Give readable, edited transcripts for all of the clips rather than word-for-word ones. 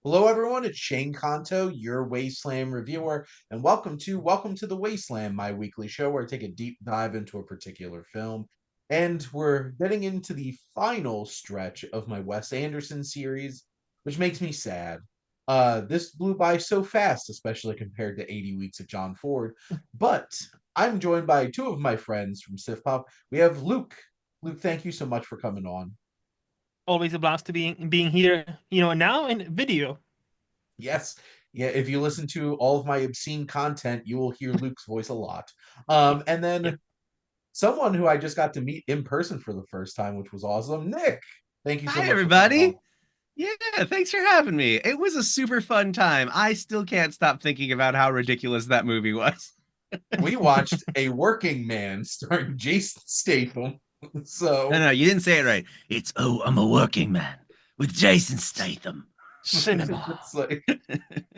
Hello, everyone. It's Shane Kanto, your Wasteland reviewer, and welcome to the Wasteland, my weekly show where I take a deep dive into a particular film. And we're getting into the final stretch of my Wes Anderson series, which makes me sad. This blew by so fast, especially compared to 80 weeks of John Ford. But I'm joined by two of my friends from Sif Pop. We have Luke. Luke, thank you so much for coming on. Always a blast to being here, now in video. Yes. Yeah, if you listen to all of my obscene content, you will hear Luke's voice a lot. And Yeah. then someone who I just got to meet in person for the first time, which was awesome, Nick. Thank you so Hi, much for coming on. everybody. Yeah, thanks for having me. It was a super fun time. I still can't stop thinking about how ridiculous that movie was. We watched A Working Man starring Jason Statham. No, So no, you didn't say it right. It's Oh, I'm a Working Man with Jason Statham. it's Cinema. like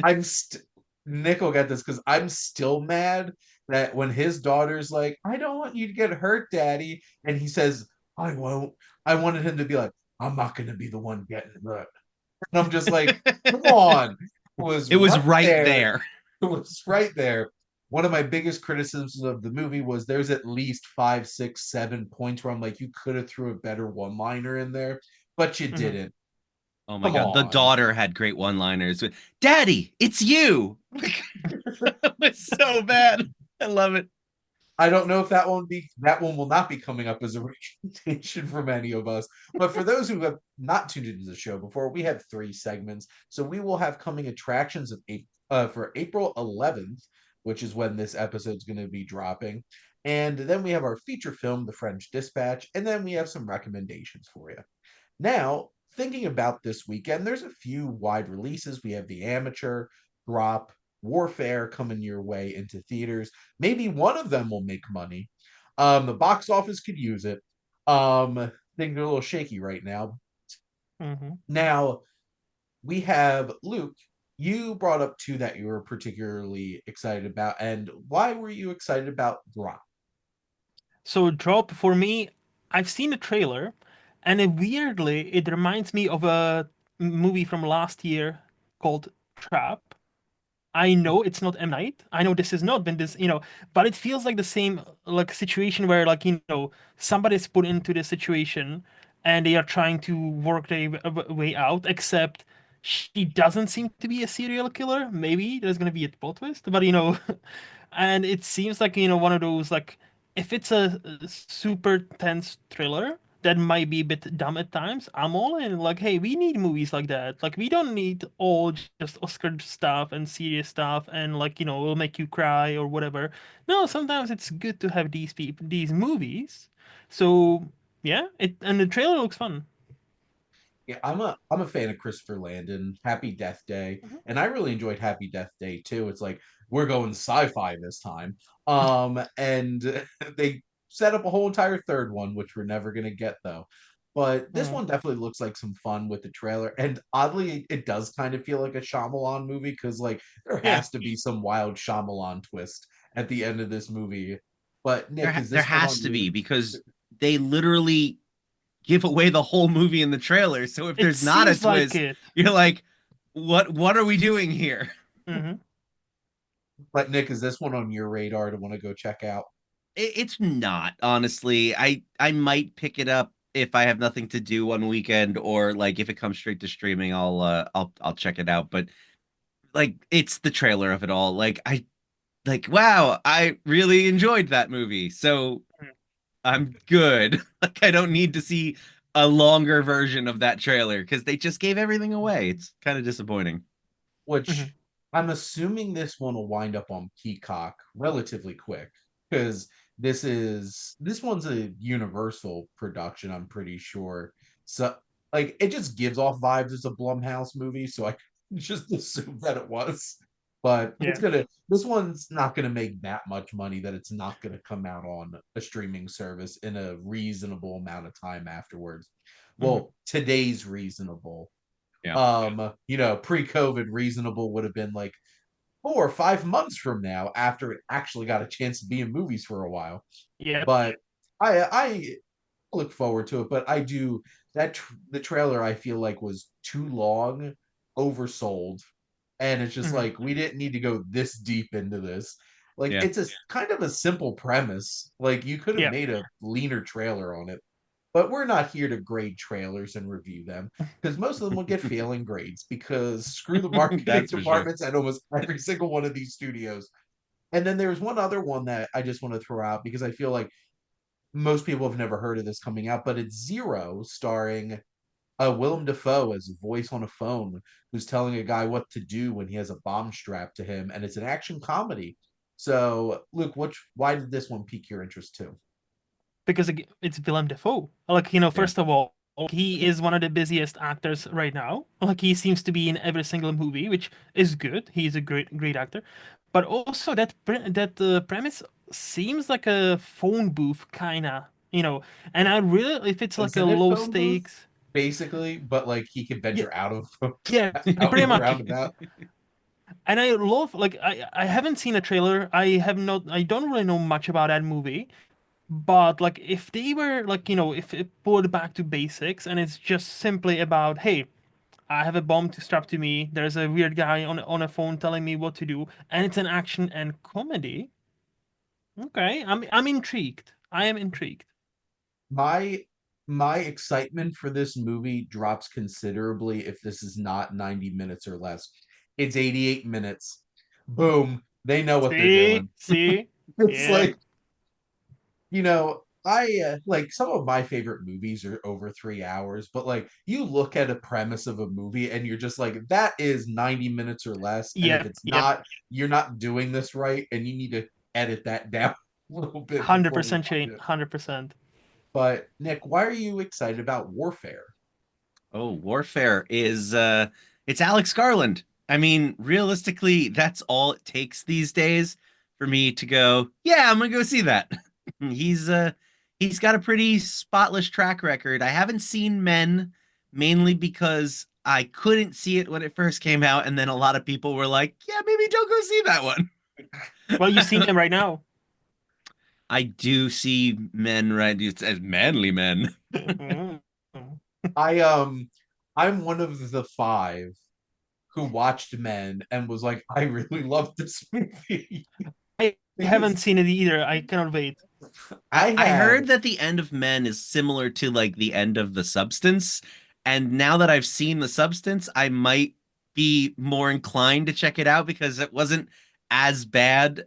I'm st- Nick will get this because I'm still mad that when his daughter's like, I don't want you to get hurt, Daddy, and he says, I won't. I wanted him to be like, I'm not gonna be the one getting hurt. And I'm just like, come on. It was It was right right there. there. It was right there. One of my biggest criticisms of the movie was there's at least 5, 6, 7 points where I'm like, you could have threw a better one-liner in there, but you Mhm. didn't. Oh my Come God, the on. daughter had great one-liners. Daddy, it's you. It was so bad. I love it. I don't know if that one will not be coming up as a recommendation from any of us. But for those who have not tuned into the show before, we have three segments. So we will have coming attractions for April 11th, which is when this episode is going to be dropping. And then we have our feature film, The French Dispatch, and then we have some recommendations for you. Now, thinking about this weekend, there's a few wide releases. We have The Amateur, Drop, Warfare coming your way into theaters. Maybe one of them will make money. The box office could use it. Things are a little shaky right now. Mhm. Now, we have Luke. You brought up two that you were particularly excited about, and why were you excited about Drop? So Drop for me, I've seen the trailer, and weirdly, it reminds me of a movie from last year called Trap. I know it's not M. Night. I know this has not been this, but it feels like the same like situation where somebody's put into this situation and they are trying to work their way out, except she doesn't seem to be a serial killer. Maybe there's gonna be a plot twist, but and it seems like one of those like if it's a super tense thriller that might be a bit dumb at times, I'm all in. Like, hey, we need movies like that. Like, we don't need all just Oscar stuff and serious stuff and will make you cry or whatever. No, sometimes it's good to have these movies. So yeah, it and the trailer looks fun. Yeah, I'm a fan of Christopher Landon, Happy Death Day, and I really enjoyed Happy Death Day too. It's like we're going sci-fi this time. And they set up a whole entire third one, which we're never gonna get though. But this Mhm. one definitely looks like some fun with the trailer, and oddly, it does kind of feel like a Shyamalan movie because like there Yeah. has to be some wild Shyamalan twist at the end of this movie. But There, Nick, is there this one has on to your? be because they literally give away the whole movie in the trailer. So if It there's not a seems like twist, it. you're like, what are we doing here? Hmm. But Nick, is this one on your radar to want to go check out? It's not, honestly. I might pick it up if I have nothing to do one weekend, or like if it comes straight to streaming, I'll check it out. But like it's the trailer of it all. Wow, I really enjoyed that movie. So I'm good. Like I don't need to see a longer version of that trailer because they just gave everything away. It's kind of disappointing. Hmm. Which I'm assuming this one will wind up on Peacock relatively quick because this one's a Universal production, I'm pretty sure. So like it just gives off vibes as a Blumhouse movie, so I just assumed that it was. But Yeah. this one's not gonna make that much money that it's not gonna come out on a streaming service in a reasonable amount of time afterwards. Hmm. Well, today's reasonable Yeah. pre-COVID reasonable would have been like 4 or 5 months from now after it actually got a chance to be in movies for a while. Yep. But I look forward to it. But I do the trailer I feel like was too long oversold, and it's just Mhm. like we didn't need to go this deep into this. Like Yeah. it's a kind of a simple premise. Like you could have Yeah. made a leaner trailer on it, but we're not here to grade trailers and review them because most of them will get failing grades because screw the marketing That's for sure. departments at almost every single one of these studios. And then there's one other one that I just want to throw out because I feel like most people have never heard of this coming out, but it's Zero, starring Willem Dafoe as a voice on a phone who's telling a guy what to do when he has a bomb strapped to him, and it's an action comedy. So, Luke, why did this one pique your interest too? Because it's Willem Dafoe. Like, Yeah. first of all, he is one of the busiest actors right now. Like, he seems to be in every single movie, which is good. He's a great actor. But also that premise seems like a phone booth kinda, And I really, if it's like a Isn't it low phone booth stakes, basically? But like he could yeah, venture out of yeah, out pretty of the much. roundabout. And I love, like, I haven't seen a trailer. I don't really know much about that movie. But like if they were like, if it pulled back to basics and it's just simply about, hey, I have a bomb to strap to me, there's a weird guy on a phone telling me what to do, and it's an action and comedy. Okay, I'm intrigued. I am intrigued. My my excitement for this movie drops considerably if this is not 90 minutes or less. It's 88 minutes. Boom. They know what they're See, doing. see, It's yeah, like, I like some of my favorite movies are over 3 hours, but like you look at a premise of a movie and you're just like, that is 90 minutes or less. And if yep, it's yep, not, you're not doing this right, and you need to edit that down a little bit hundred before we percent watch Shane, it. 100%. But Nick, why are you excited about Warfare? Oh, Warfare is it's Alex Garland. I mean, realistically, that's all it takes these days for me to go, yeah, I'm gonna go see that. He's he's got a pretty spotless track record. I haven't seen Men mainly because I couldn't see it when it first came out, and then a lot of people were like, yeah, maybe don't go see that one. Well, you've seen him right now. I do see Men, right? It's as manly men. Mhm. I I'm one of the five who watched Men and was like, I really love this movie I haven't because seen it either. I cannot wait. I I had heard that the end of Men is similar to like the end of The Substance, and now that I've seen The Substance, I might be more inclined to check it out because it wasn't as bad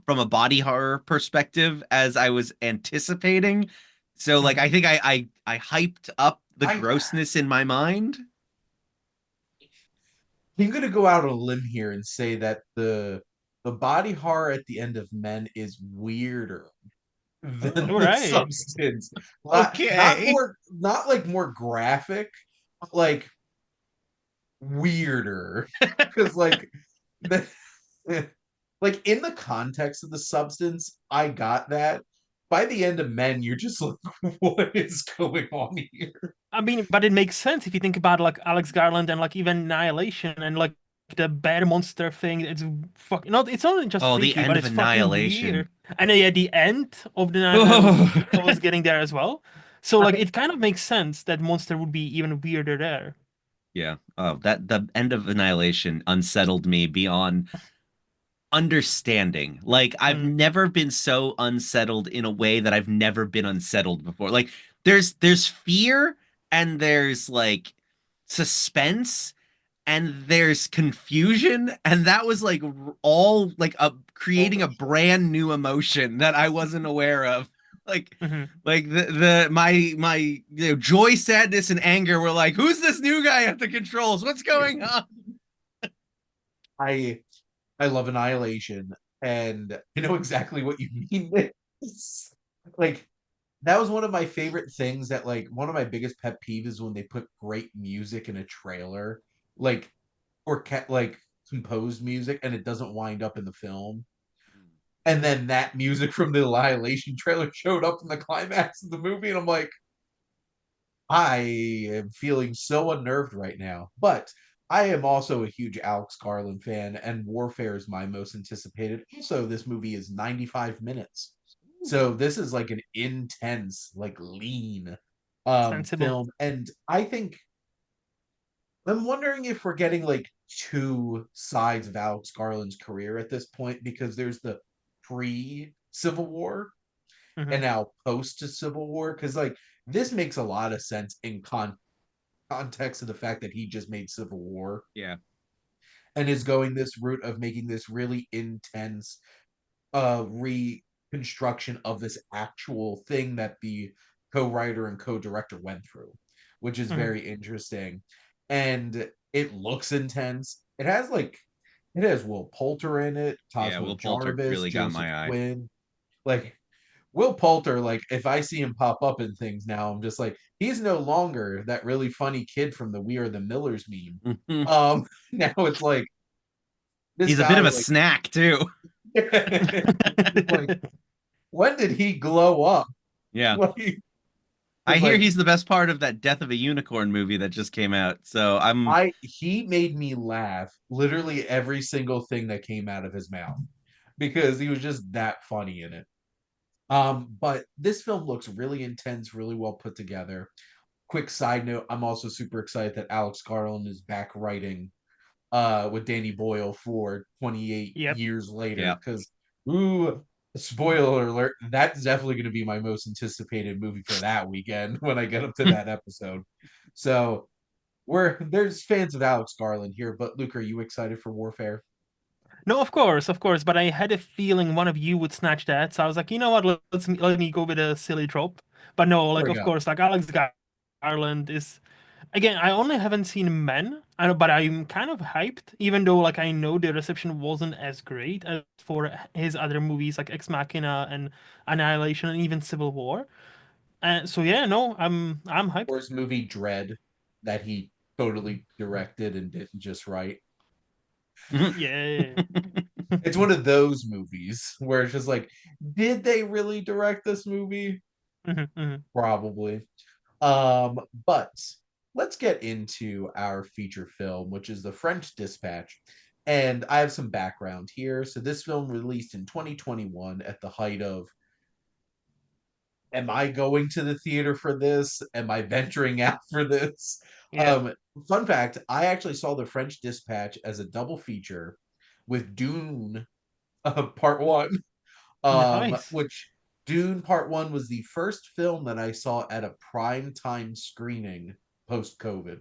from a body horror perspective as I was anticipating. So like I Mhm. think I hyped up the I grossness in my mind. I'm gonna go out on a limb here and say that the body horror at the end of Men is weirder than All the right. substance. Not Okay. more, not like more graphic, but like weirder. Because like the like in the context of the substance, I got that. By the end of Men, you're just like, what is going on here? I mean, but it makes sense if you think about like Alex Garland and like even Annihilation and like the bear monster thing. It's fucking not. It's not just Oh, the freaky, but end of it's fucking Annihilation. weird. And then, yeah, the end of the night Oh. was getting there as well. So like I it kind of makes sense that monster would be even weirder there. Yeah. Oh, that the end of Annihilation unsettled me beyond understanding. Like I've Mm. never been so unsettled in a way that I've never been unsettled before. Like there's fear and there's like suspense and there's confusion and that was like all like a creating a almost brand new emotion that I wasn't aware of. Like Hmm. the my joy, sadness, and anger were like, who's this new guy at the controls? What's going on? I I love Annihilation, and I know exactly what you mean. It's like that was one of my favorite things. That like one of my biggest pet peeves is when they put great music in a trailer, like like composed music, and it doesn't wind up in the film. And then that music from the Annihilation trailer showed up in the climax of the movie, and I'm like, I am feeling so unnerved right now. But I am also a huge Alex Garland fan, and Warfare is my most anticipated. Also, this movie is 95 minutes. So this is like an intense, like lean Sensible. film. And I think I'm wondering if we're getting like two sides of Alex Garland's career at this point because there's the pre-Civil War and Mhm. now post-Civil War. Because like this makes a lot of sense in context of the fact that he just made Civil War Yeah. and is going this route of making this really intense reconstruction of this actual thing that the co-writer and co-director went through, which is Mhm. very interesting. And it looks intense. It has Will Poulter in it, Yeah, Cosmo Will Poulter Jarvis, really got Joseph my eye. Quinn. Like Will Poulter, like if I see him pop up in things now, I'm just like, he's no longer that really funny kid from the We Are the Millers meme. Now it's like this He's a bit guy, of a like, snack too. like when did he glow up? Yeah. Like, I because hear like he's the best part of that Death of a Unicorn movie that just came out. So I'm he made me laugh literally every single thing that came out of his mouth because he was just that funny in it. But this film looks really intense, really well put together. Quick side note, I'm also super excited that Alex Garland is back writing with Danny Boyle for 28 Yep. years later yeah. because ooh, spoiler alert, that's definitely going to be my most anticipated movie for that weekend when I get up to that episode. So there's fans of Alex Garland here, but Luke, are you excited for Warfare? No, of course. But I had a feeling one of you would snatch that, so I was like, you know what? Let me go with a silly trope. But no, There like we of go. course, like Garland is again. I only haven't seen Men, but I'm kind of hyped, even though like I know the reception wasn't as great as for his other movies like Ex Machina and Annihilation and even Civil War. So yeah, no, I'm hyped. Or his movie Dread that he totally directed and didn't just write. Yeah. It's one of those movies where it's just like, did they really direct this movie? Mhm, mhm. Probably. But let's get into our feature film, which is The French Dispatch. And I have some background here. So this film released in 2021 at the height of, am I going to the theater for this? Am I venturing out for this? Yeah. Um, Fun fact, I actually saw The French Dispatch as a double feature with Dune Part 1. Nice. Which Dune Part One was the first film that I saw at a prime time screening post COVID,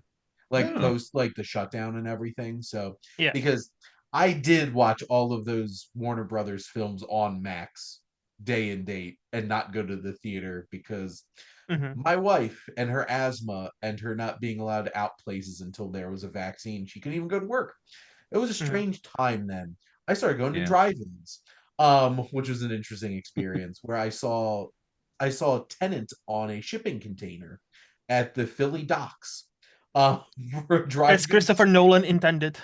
like Oh, post like the shutdown and everything. So Yeah. because I did watch all of those Warner Brothers films on Max day and date and not go to the theater because Mhm, my wife and her asthma and her not being allowed out places until there was a vaccine, she couldn't even go to work. It was a mhm. strange time then. I started going to yeah. drive-ins, which was an interesting experience where I saw a tenant on a shipping container at the Philly docks. Uh, for a As drive-in. Christopher Nolan intended.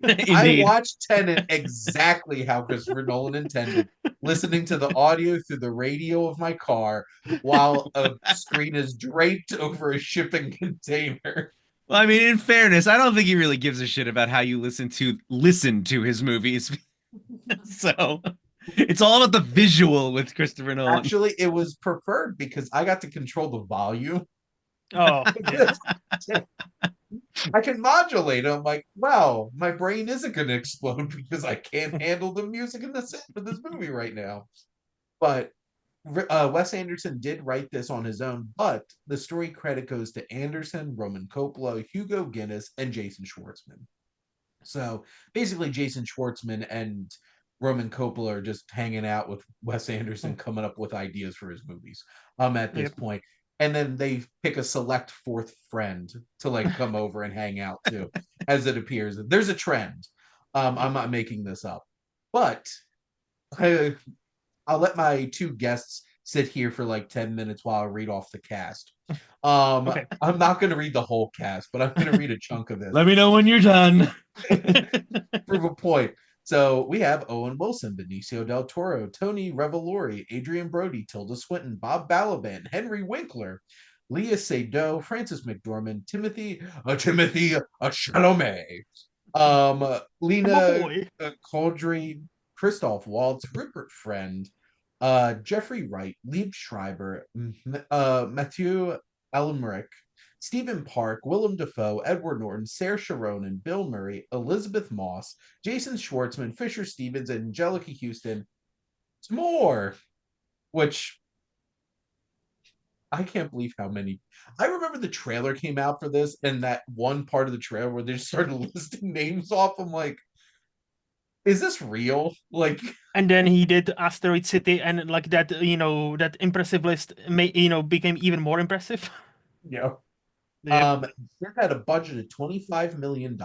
I Indeed. watched Tenet exactly how Christopher Nolan intended, listening to the audio through the radio of my car while a screen is draped over a shipping container. Well, I mean, in fairness, I don't think he really gives a shit about how you listen to his movies. So it's all about the visual with Christopher Nolan. Actually, it was preferred because I got to control the volume. Oh, yeah. I can modulate. I'm like, wow, my brain isn't going to explode because I can't handle the music and the sound of this movie right now. But Wes Anderson did write this on his own, but the story credit goes to Anderson, Roman Coppola, Hugo Guinness, and Jason Schwartzman. So basically, Jason Schwartzman and Roman Coppola are just hanging out with Wes Anderson, coming up with ideas for his movies. At this Yep. point, and then they pick a select fourth friend to like come over and hang out too, as it appears. There's a trend. I'm not making this up, but I, I'll let my two guests sit here for like 10 minutes while I read off the cast. Okay. I'm not going to read the whole cast, but I'm going to read a chunk of this. Let me know when you're done. Prove a point. So we have Owen Wilson, Benicio del Toro, Tony Revolori, Adrian Brody, Tilda Swinton, Bob Balaban, Henry Winkler, Leah Seydoux, Francis McDormand, Timothy Chalamet, My Lena boy. Caudry, Christoph Waltz, Rupert Friend, Jeffrey Wright, Lieb Schreiber, Matthew Almeric, Stephen Park, Willem Dafoe, Edward Norton, Saoirse Ronan, Bill Murray, Elizabeth Moss, Jason Schwartzman, Fisher Stevens, and Angelica Houston. It's more, which I can't believe how many. I remember the trailer came out for this, and that one part of the trailer where they just started listing names off. I'm like, is this real? Like, And then he did Asteroid City, and like that, that impressive list, became even more impressive. you know, Yeah. it had a budget of $25 million,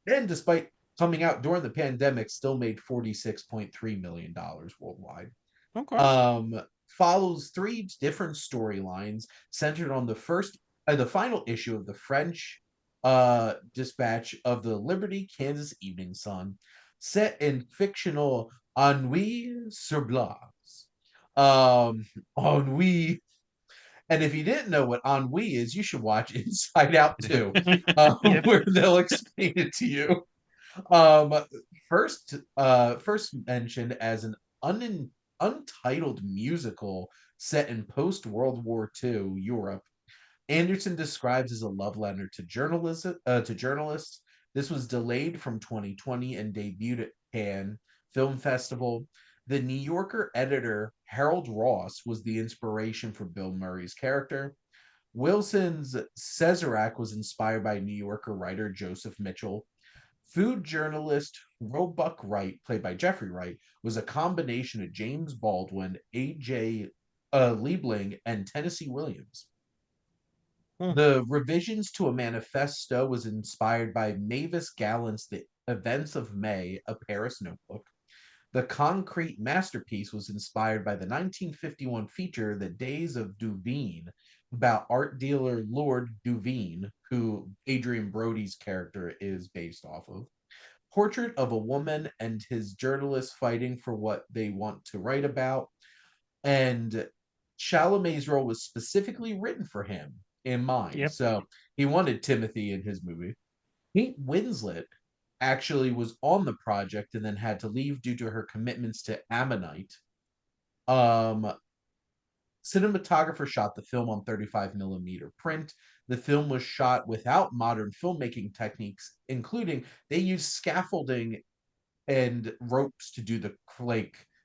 and despite coming out during the pandemic, still made $46.3 million worldwide. Okay. Follows three different storylines centered on the final issue of the French dispatch of the Liberty, Kansas Evening Sun, set in fictional Ennui-sur-Blaze. Ennui. And if you didn't know what ennui is, you should watch Inside Out 2, Yep. where they'll explain it to you. Um, first mentioned as an untitled musical set in post World War II Europe, Anderson describes as a love letter to journalists. This was delayed from 2020 and debuted at Cannes Film Festival. The New Yorker editor Harold Ross was the inspiration for Bill Murray's character. Wilson's Cesarac was inspired by New Yorker writer Joseph Mitchell. Food journalist Roebuck Wright, played by Jeffrey Wright, was a combination of James Baldwin, A.J. Liebling, and Tennessee Williams. The revisions to a manifesto was inspired by Mavis Gallant's The Events of May, a Paris notebook. The concrete masterpiece was inspired by the 1951 feature The Days of Duveen, about art dealer Lord Duveen, who Adrian Brody's character is based off of. Portrait of a woman and his journalists fighting for what they want to write about. And Chalamet's role was specifically written for him in mind. Yep. So he wanted Timothy in his movie. Kate Winslet actually was on the project and then had to leave due to her commitments to Ammonite. Cinematographer shot the film on 35 millimeter print. The film was shot without modern filmmaking techniques, including they used scaffolding and ropes to do the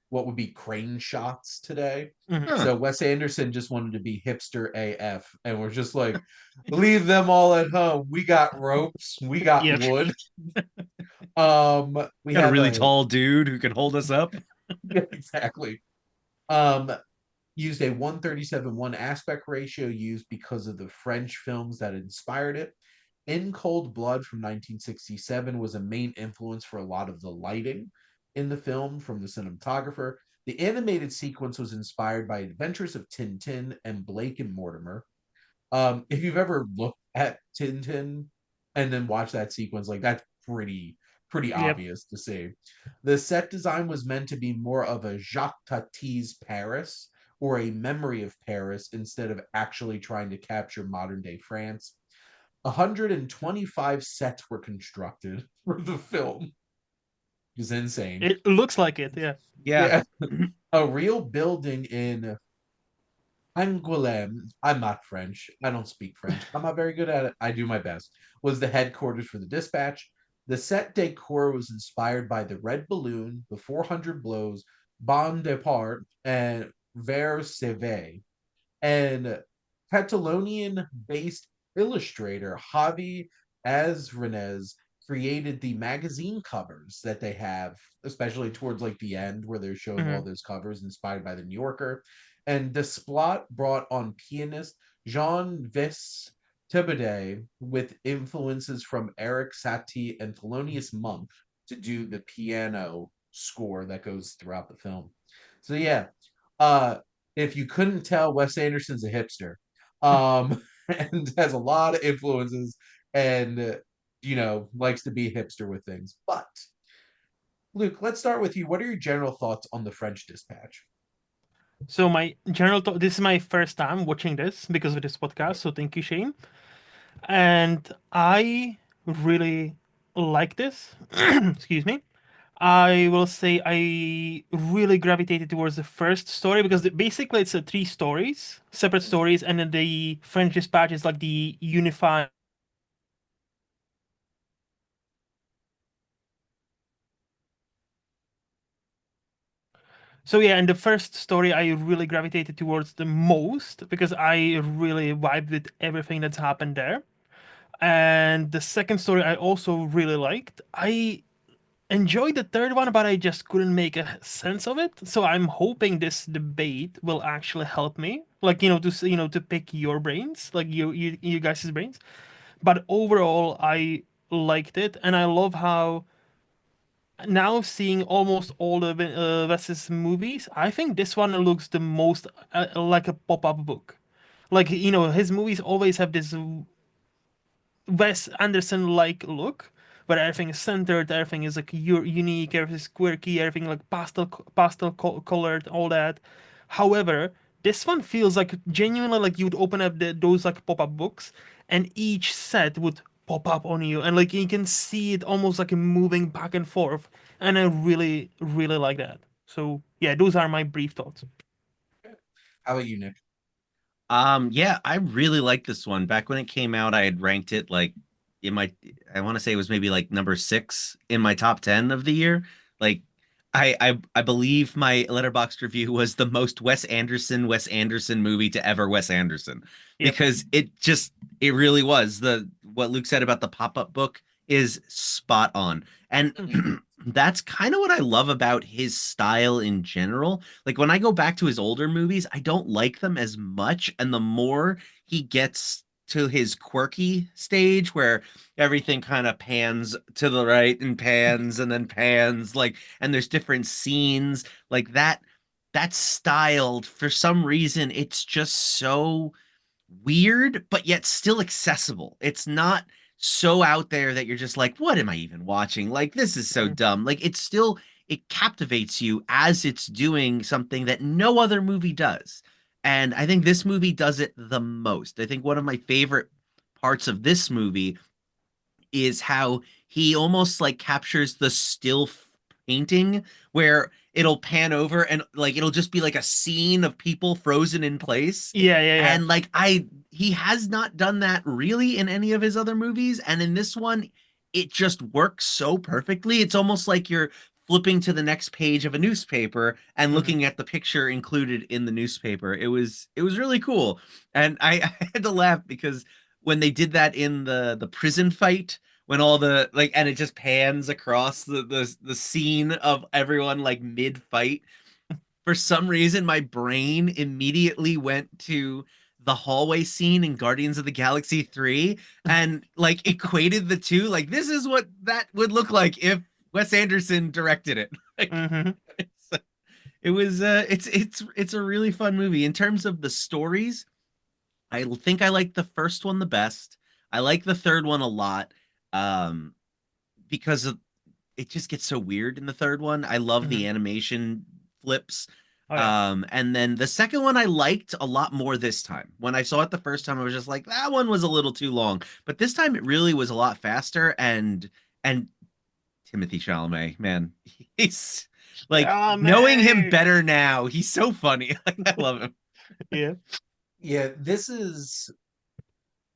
what would be crane shots today. Mhm. So Wes Anderson just wanted to be hipster AF, and we're just like, leave them all at home. We got ropes, we got Yep. wood. We Got a have really tall dude who can hold us up. Yeah, exactly. Used a 137:1 aspect ratio used because of the French films that inspired it. In Cold Blood from 1967 was a main influence for a lot of the lighting in the film from the cinematographer. The animated sequence was inspired by Adventures of Tintin and Blake and Mortimer. If you've ever looked at Tintin and then watched that sequence, like that's pretty Yep. obvious to see. The set design was meant to be more of a Jacques Tati's Paris or a memory of Paris instead of actually trying to capture modern day France. 125 sets were constructed for the film. It's insane. It looks like it, yeah. Yeah. A real building in Angoulême, I'm not French. I don't speak French. I'm not very good at it. I do my best. Was the headquarters for the dispatch. The set decor was inspired by the Red Balloon, the 400 Blows, Bon Depart, and Vers Seve. And Catalonian-based illustrator Javi Azrenez created the magazine covers that they have, especially towards like the end where they're showing all those covers inspired by the New Yorker. And Desplat brought on pianist Jean-Vis Thibaudet with influences from Eric Satie and Thelonious Monk to do the piano score that goes throughout the film. So yeah, if you couldn't tell, Wes Anderson's a hipster, and has a lot of influences, and likes to be a hipster with things. But Luke, let's start with you. What are your general thoughts on the French Dispatch? So my general thought, this is my first time watching this because of this podcast, so thank you, Shane. And I really like this. Excuse me. I will say I really gravitated towards the first story because basically it's three stories, separate stories, and then the French Dispatch is like the unified. So yeah, and the first story I really gravitated towards the most because I really vibed with everything that's happened there. And the second story I also really liked. I enjoyed the third one, but I just couldn't make a sense of it. So I'm hoping this debate will actually help me, like to pick your brains, like you guys' brains. But overall, I liked it, and I love how now seeing almost all the Wes's movies, I think this one looks the most like a pop-up book. Like his movies always have this Wes Anderson like look, where everything is centered, everything is like unique, everything is quirky, everything like colored, all that. However, this one feels like genuinely like you'd open up those like pop up books, and each set would pop up on you, and like you can see it almost like moving back and forth, and I really really like that. So yeah, those are my brief thoughts. How about you, Nick? Yeah, I really like this one. Back when it came out, I had ranked it like in my, I want to say it was maybe like number 6 in my top 10 of the year. Like, I believe my letterboxd review was the most Wes Anderson movie to ever Wes Anderson, Yep. because it really was. The what Luke said about the pop-up book is spot on. And Mhm. that's kind of what I love about his style in general. Like when I go back to his older movies, I don't like them as much. And the more he gets to his quirky stage where everything kind of pans to the right and pans and then pans, like, and there's different scenes like that's styled for some reason. It's just so weird, but yet still accessible. It's not so out there that you're just like, what am I even watching? Like, this is so Mhm. dumb. Like, it's still, it captivates you as it's doing something that no other movie does. And I think this movie does it the most. I think one of my favorite parts of this movie is how he almost like captures the still painting where it'll pan over and like it'll just be like a scene of people frozen in place. Yeah, yeah, yeah. And like he has not done that really in any of his other movies, and in this one it just works so perfectly. It's almost like you're flipping to the next page of a newspaper and Mhm. looking at the picture included in the newspaper. It was really cool. And I had to laugh because when they did that in the prison fight, when all the like, and it just pans across the scene of everyone like mid fight, for some reason my brain immediately went to the hallway scene in Guardians of the Galaxy 3 and like equated the two. Like, this is what that would look like if Wes Anderson directed it. Like, Mhm. it's, it was it's a really fun movie. In terms of the stories, I think I like the first one the best. I like the third one a lot. Um, because it just gets so weird in the third one. I love the Mhm. animation flips. Oh yeah. And then the second one I liked a lot more this time. When I saw it the first time, I was just like, that one was a little too long. But this time it really was a lot faster. And Timothy Chalamet, man, he's like, knowing him Charmaine. better now, he's so funny. Like, I love him. Yeah. Yeah, this is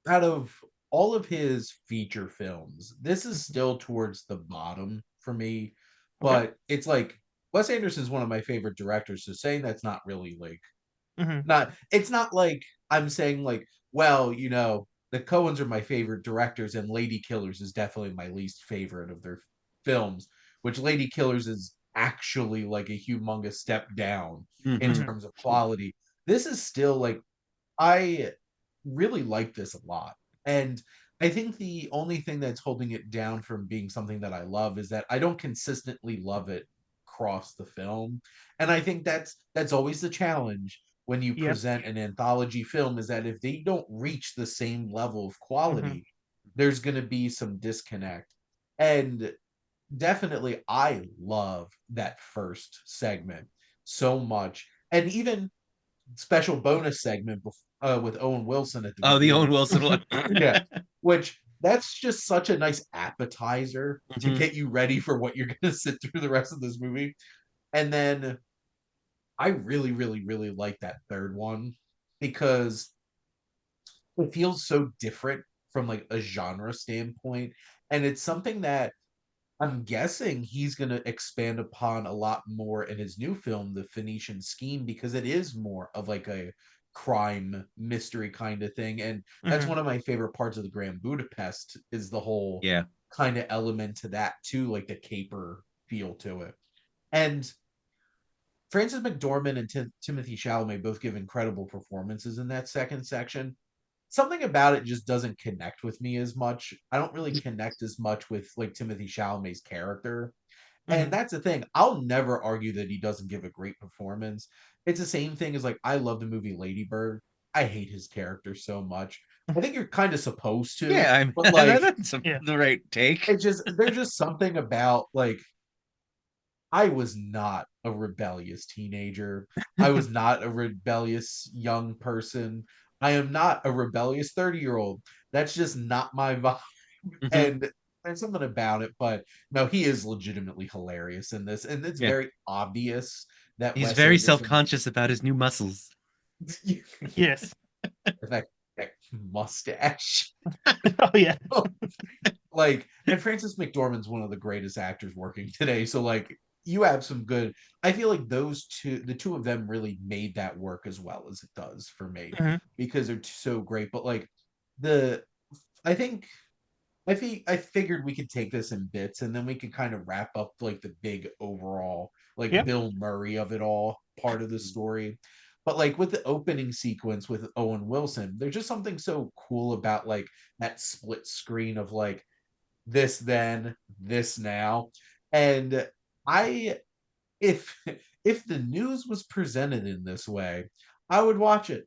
out of all of his feature films, this is still towards the bottom for me. Okay. But it's like Wes Anderson is one of my favorite directors, so saying that's not really like Hmm. not it's not like I'm saying like, well, the Coens are my favorite directors and Lady Killers is definitely my least favorite of their films, which Lady Killers is actually like a humongous step down in Hmm. Hmm. terms of quality. This is still like I really like this a lot. And I think the only thing that's holding it down from being something that I love is that I don't consistently love it across the film. And I think that's always the challenge when you Yep. present an anthology film is that if they don't reach the same level of Hmm. quality, there's going to be some disconnect. And definitely I love that first segment so much. And even special bonus segment with Owen Wilson at the Oh, the Owen beginning. Wilson one. Yeah, which that's just such a nice appetizer to Mhm. get you ready for what you're going to sit through the rest of this movie. And then I really, really, really like that third one because it feels so different from like a genre standpoint. And it's something that I'm guessing he's going to expand upon a lot more in his new film, The Phoenician Scheme, because it is more of like a crime mystery kind of thing. And that's Hmm. one of my favorite parts of the Grand Budapest is the whole Yeah. kind of element to that too, like the caper feel to it. And Frances McDormand and Timothy Chalamet both give incredible performances in that second section. Something about it just doesn't connect with me as much. I don't really connect as much with like Timothy Chalamet's character. And Hmm. that's the thing. I'll never argue that he doesn't give a great performance. It's the same thing as like I love the movie Lady Bird. I hate his character so much. I think you're kind of supposed to, Yeah, I'm but like that's Yeah. the right take. it's just there's just something about like I was not a rebellious teenager. I was not a rebellious young person. I am not a rebellious 30-year-old. That's just not my vibe. Mhm. And there's something about it, but no, he is legitimately hilarious in this. And it's Yeah. very obvious that He's Wes very Anderson self-conscious about his new muscles. Yes. that mustache. Oh yeah. Like, and Francis McDormand's one of the greatest actors working today. So like you have some good I feel like the two of them really made that work as well as it does for me Hmm. because they're so great. But like the I think I figured we could take this in bits and then we could kind of wrap up like the big overall like Yeah. Bill Murray of it all part of the story. But like with the opening sequence with Owen Wilson, there's just something so cool about like that split screen of like this then, this now. And I if if the news was presented in this way, I would watch it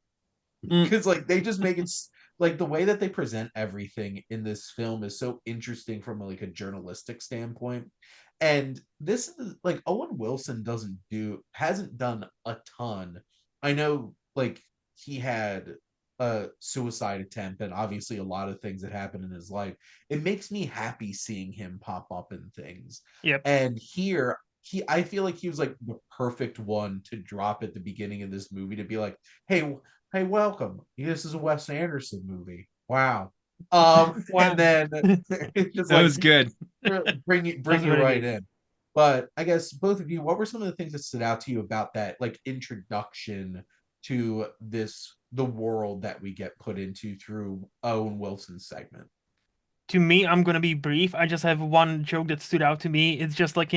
Mm, because like they just make it like the way that they present everything in this film is so interesting from like a journalistic standpoint. And this is like Owen Wilson hasn't done a ton. I know like he had a suicide attempt and obviously a lot of things that happened in his life. It makes me happy seeing him pop up in things. Yep. And here I feel like he was like the perfect one to drop at the beginning of this movie to be like, hey, welcome. This is a Wes Anderson movie. Wow. And Wow. then That it's just that like was good. bring was you very right good. in. But I guess both of you, what were some of the things that stood out to you about that like introduction to the world that we get put into through Owen Wilson's segment? To me, I'm gonna be brief. I just have one joke that stood out to me. It's just like,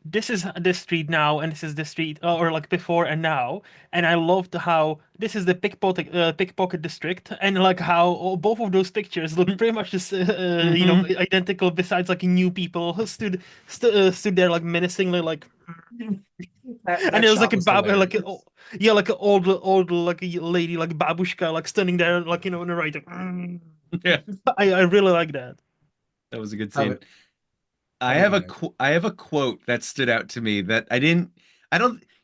this is this street now, and this is this street, or like before and now. And I loved how this is the pickpocket district, and like how both of those pictures look pretty much just, Hmm. identical. Besides, like new people who stood there like menacingly, like, and That there was like shot a was bab, hilarious. yeah, like an old like a lady, like babushka, like standing there, like in the right. Like, Yeah, I really like that. that was a good How scene. about, how about you guys? I have a quote that stood out to me that I don't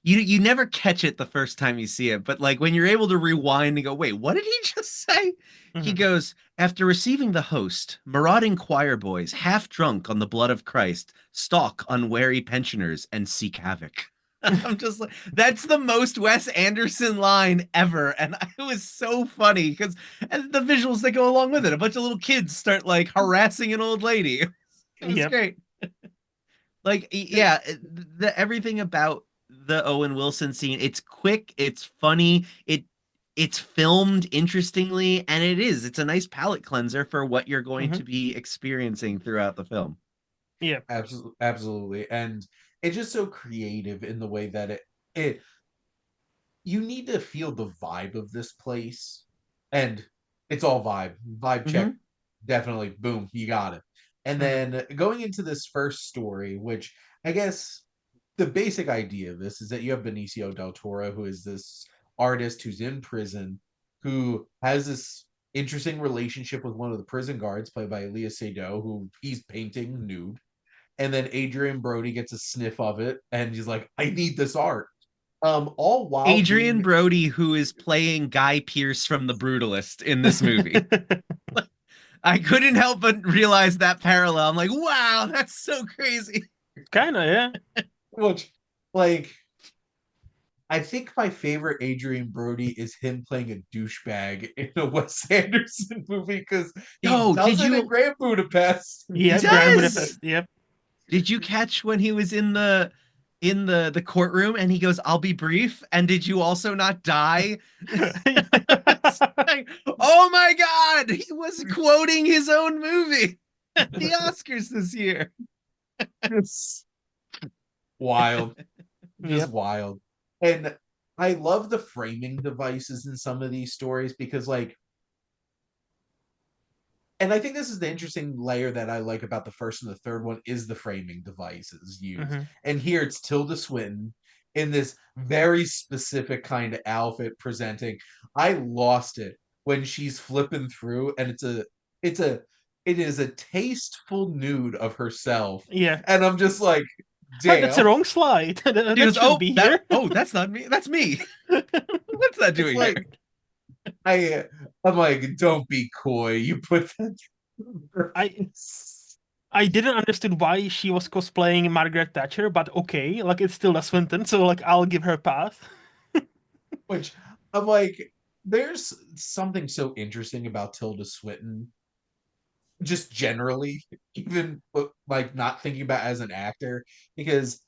you never catch it the first time you see it, but like when you're able to rewind and go, wait, what did he just say? He Hmm. goes, after receiving the host, marauding choir boys, half drunk on the blood of Christ, stalk unwary pensioners and seek havoc. I'm just like, that's the most Wes Anderson line ever. And it was so funny because and the visuals that go along with it. A bunch of little kids start like harassing an old lady. It was Yep. great. Like, yeah, the everything about the Owen Wilson scene, it's quick, it's funny, it's filmed interestingly, and it's a nice palate cleanser for what you're going Hmm. to be experiencing throughout the film. Yep. Absolutely. And it's just so creative in the way that it you need to feel the vibe of this place. And it's all vibe. Vibe check. Hmm. Definitely. Boom. You got it. And Hmm. then going into this first story, which I guess the basic idea of this is that you have Benicio del Toro, who is this artist who's in prison, who has this interesting relationship with one of the prison guards, played by Leah Seydoux, who he's painting nude. And then Adrian Brody gets a sniff of it, and he's like, "I need this art." All while Adrian being Brody, who is playing Guy Pearce from The Brutalist in this movie. I couldn't help but realize that parallel. I'm like, wow, that's so crazy. Kind of, yeah. Which, like, I think my favorite Adrian Brody is him playing a douchebag in a Wes Anderson movie because he Yo, does did it in you? Grand Budapest. He Yep, Grand does. Budapest. Yep. Did you catch when he was in the courtroom and he goes, "I'll be brief," and did you also not die? It's like, oh my God, he was quoting his own movie at the Oscars this year. It's wild, just Yep. wild. And I love the framing devices in some of these stories because, like, and I think this is the interesting layer that I like about the first and the third one is the framing devices used. Hmm. And here it's Tilda Swinton in this very specific kind of outfit presenting. I lost it when she's flipping through and it's a it is a tasteful nude of herself. Yeah. And I'm just like, Oh, that's the damn. wrong slide. He That goes, shouldn't "Oh, be that here. oh, that's not me. That's me. What's that It's doing like here?" I I'm like, don't be coy. You put that I I didn't understand why she was cosplaying Margaret Thatcher, but okay, like it's still a Swinton, so like I'll give her a pass. which I'm like, there's something so interesting about Tilda Swinton, just generally, even like not thinking about as an actor, because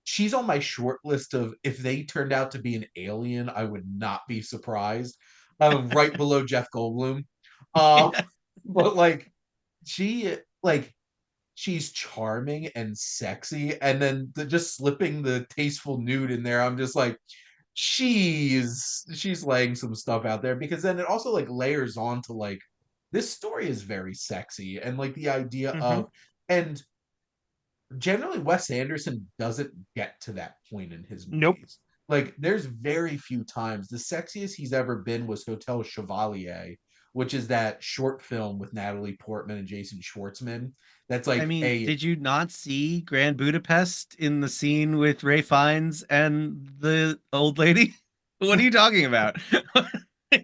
she's on my short list of if they turned out to be an alien, I would not be surprised. Right below Jeff Goldblum. Uh, Yeah. but like she like she's charming and sexy, and then just slipping the tasteful nude in there, I'm just like, she's laying some stuff out there because then it also like layers on to like this story is very sexy and like the idea Hmm. of and generally Wes Anderson doesn't get to that point in his Nope. movies. Like there's very few times. The sexiest he's ever been was Hotel Chevalier, which is that short film with Natalie Portman and Jason Schwartzman. That's I like mean, a did you not see Grand Budapest in the scene with Ray Fiennes and the old lady? What are you talking about?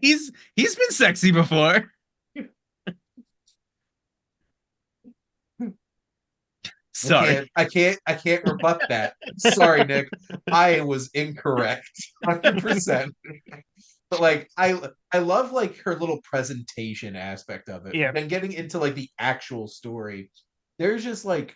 He's been sexy before. Sorry. I can't rebut that. Sorry, Nick. I was incorrect. 100%. But like I love like her little presentation aspect of it. Yeah. Then getting into like the actual story, there's just like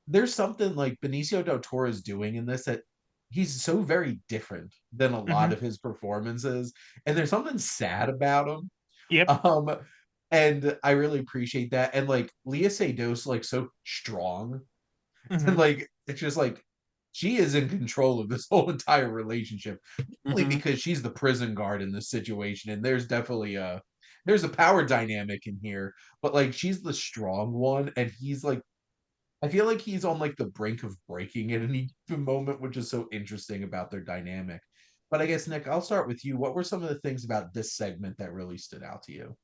there's something like Benicio del Toro is doing in this that he's so very different than a lot Hmm. of his performances, and there's something sad about him. Yep. Um, and I really appreciate that. And like Leah Seydoux, like so strong, and Hmm. like it's just like she is in control of this whole entire relationship, only Mhm. because she's the prison guard in this situation, and there's definitely a power dynamic in here, but like she's the strong one, and he's like I feel like he's on like the brink of breaking at any given moment, which is so interesting about their dynamic. But I guess Nick, I'll start with you. What were some of the things about this segment that really stood out to you?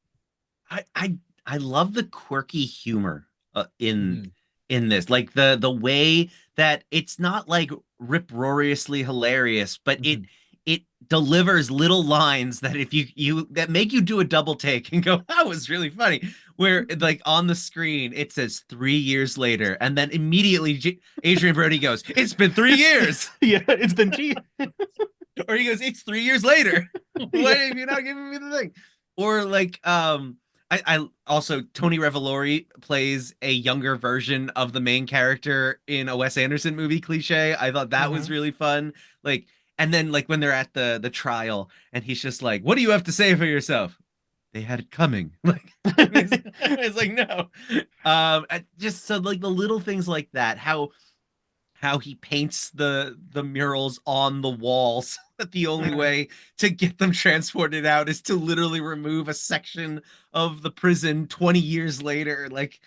I love the quirky humor Mhm, in this, like the way that it's not like rip-roariously hilarious, but mhm. it delivers little lines that if you that make you do a double take and go, that was really funny. Where like on the screen it says 3 years later, and then immediately Adrian Brody goes, "It's been 3 years," Yeah, it's been G. or he goes, "It's 3 years later." Why Yeah. have you not given me the thing? Or like I also Tony Revolori plays a younger version of the main character in a Wes Anderson movie cliche. I thought that was Hmm. really fun. Like, and then like when they're at the trial and he's just like, "What do you have to say for yourself?" They had it coming. Like it's like no. Just so like the little things like that, how he paints the murals on the walls. That the only Hmm. way to get them transported out is to literally remove a section of the prison 20 years later. Like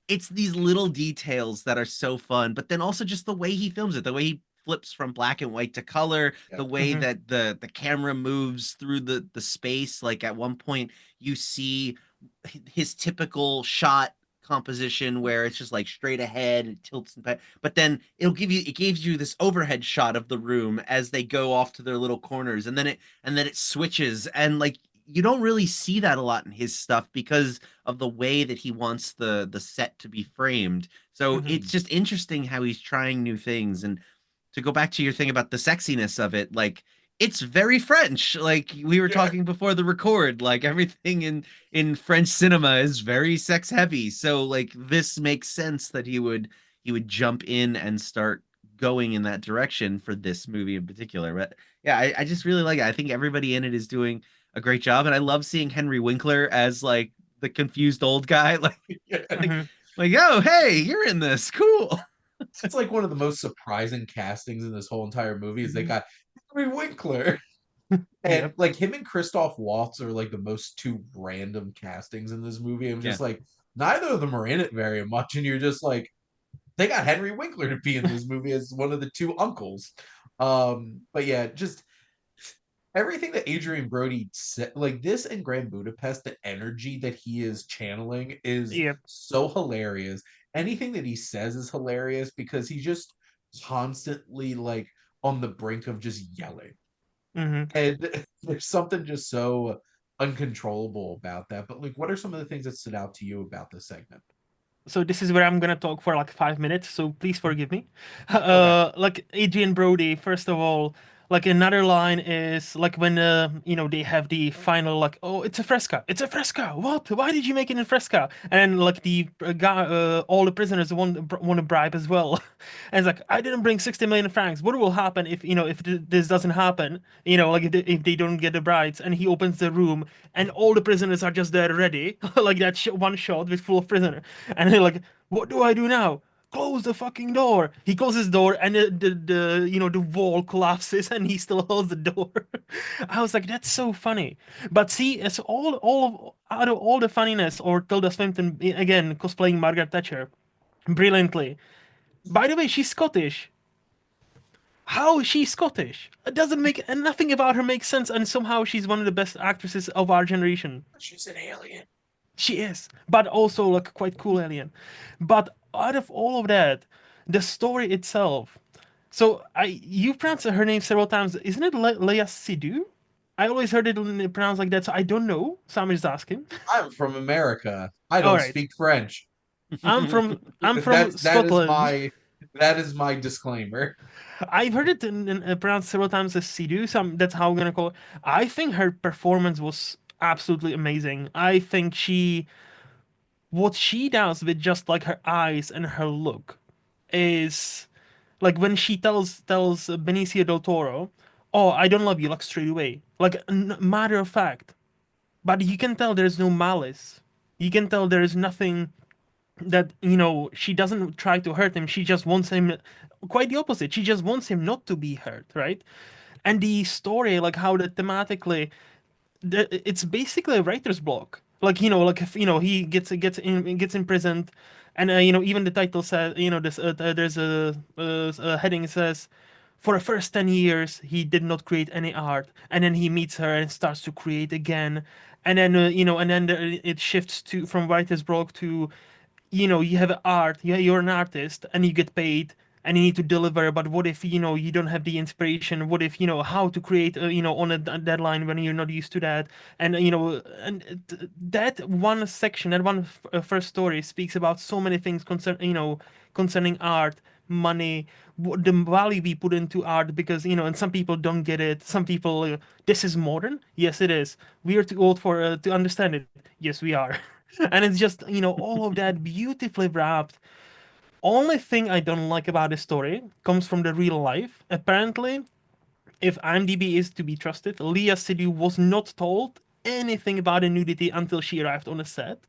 it's these little details that are so fun, but then also just the way he films it, the way he flips from black and white to color, the Yep. way Hmm. that the camera moves through the space. Like at one point you see his typical shot composition where it's just like straight ahead and tilts and back, but then it gives you this overhead shot of the room as they go off to their little corners, and then it switches, and like you don't really see that a lot in his stuff because of the way that he wants the set to be framed. So Hmm. it's just interesting how he's trying new things. And to go back to your thing about the sexiness of it, like it's very French. Like we were Yeah. talking before the record, like everything in French cinema is very sex heavy. So like this makes sense that he would jump in and start going in that direction for this movie in particular. But yeah, I just really like it. I think everybody in it is doing a great job, and I love seeing Henry Winkler as like the confused old guy, Yeah. like, Hmm. like oh hey, you're in this, cool. It's like one of the most surprising castings in this whole entire movie is they Hmm. got Henry Winkler. And Yep. like him and Christoph Waltz are like the most two random castings in this movie. I'm Yeah. just like, neither of them are in it very much, and you're just like, they got Henry Winkler to be in this movie as one of the two uncles. But yeah, just everything that Adrian Brody said, like this and Grand Budapest, the energy that he is channeling is Yep. so hilarious. Anything that he says is hilarious because he's just constantly like on the brink of just yelling. Hmm. And there's something just so uncontrollable about that. But like, what are some of the things that stood out to you about this segment? So this is where I'm gonna talk for like 5 minutes, so please forgive me. Okay. Like Adrian Brody, first of all, like another line is like when they have the final like, oh, it's a fresca, it's a fresca. What? Why did you make it in fresca? And like the guy, all the prisoners want to bribe as well, and it's like I didn't bring 60 million francs. What will happen if if this doesn't happen? Like if they don't get the bribes, and he opens the room and all the prisoners are just there ready, like that one shot with full of prisoners. And they're like, what do I do now? Close the fucking door. He closes the door, and the wall collapses, and he still holds the door. I was like, that's so funny. But see, it's out of all the funniness, or Tilda Swinton again cosplaying Margaret Thatcher brilliantly. By the way, she's Scottish. How is she Scottish? It doesn't make and nothing about her makes sense, and somehow she's one of the best actresses of our generation. She's an alien. She is, but also like quite cool alien. But out of all of that, the story itself. So you pronounced her name several times. Isn't it Leia Sidhu? I always heard it pronounced like that, so I don't know. So I'm just asking. I'm from America. I All don't right, speak French. I'm from That is Scotland. my disclaimer. I've heard it pronounced several times as Sidhu. So that's how I'm gonna call it. I think her performance was absolutely amazing. I think what she does with just like her eyes and her look is like when she tells Benicio del Toro, "Oh, I don't love you," like straight away, like matter of fact. But you can tell there's no malice. You can tell there is nothing that she doesn't try to hurt him. She just wants him. Quite the opposite. She just wants him not to be hurt, right? And the story, like how the thematically it's basically a writer's block. Like like if he gets imprisoned, and even the title says this there's a heading says, for the first 10 years he did not create any art, and then he meets her and starts to create again, and then it shifts to from writer's block to you have art, you're an artist and you get paid and you need to deliver, but what if you don't have the inspiration? What if how to create on a deadline when you're not used to that? And that one section, that one first story speaks about so many things concerning art, money, the value we put into art, because and some people don't get it. Some people, this is modern, yes it is. We are too old for to understand it, yes we are. And it's just all of that beautifully wrapped. Only thing I don't like about this story comes from the real life. Apparently, if IMDb is to be trusted, Leah Sidhu was not told anything about the nudity until she arrived on the set.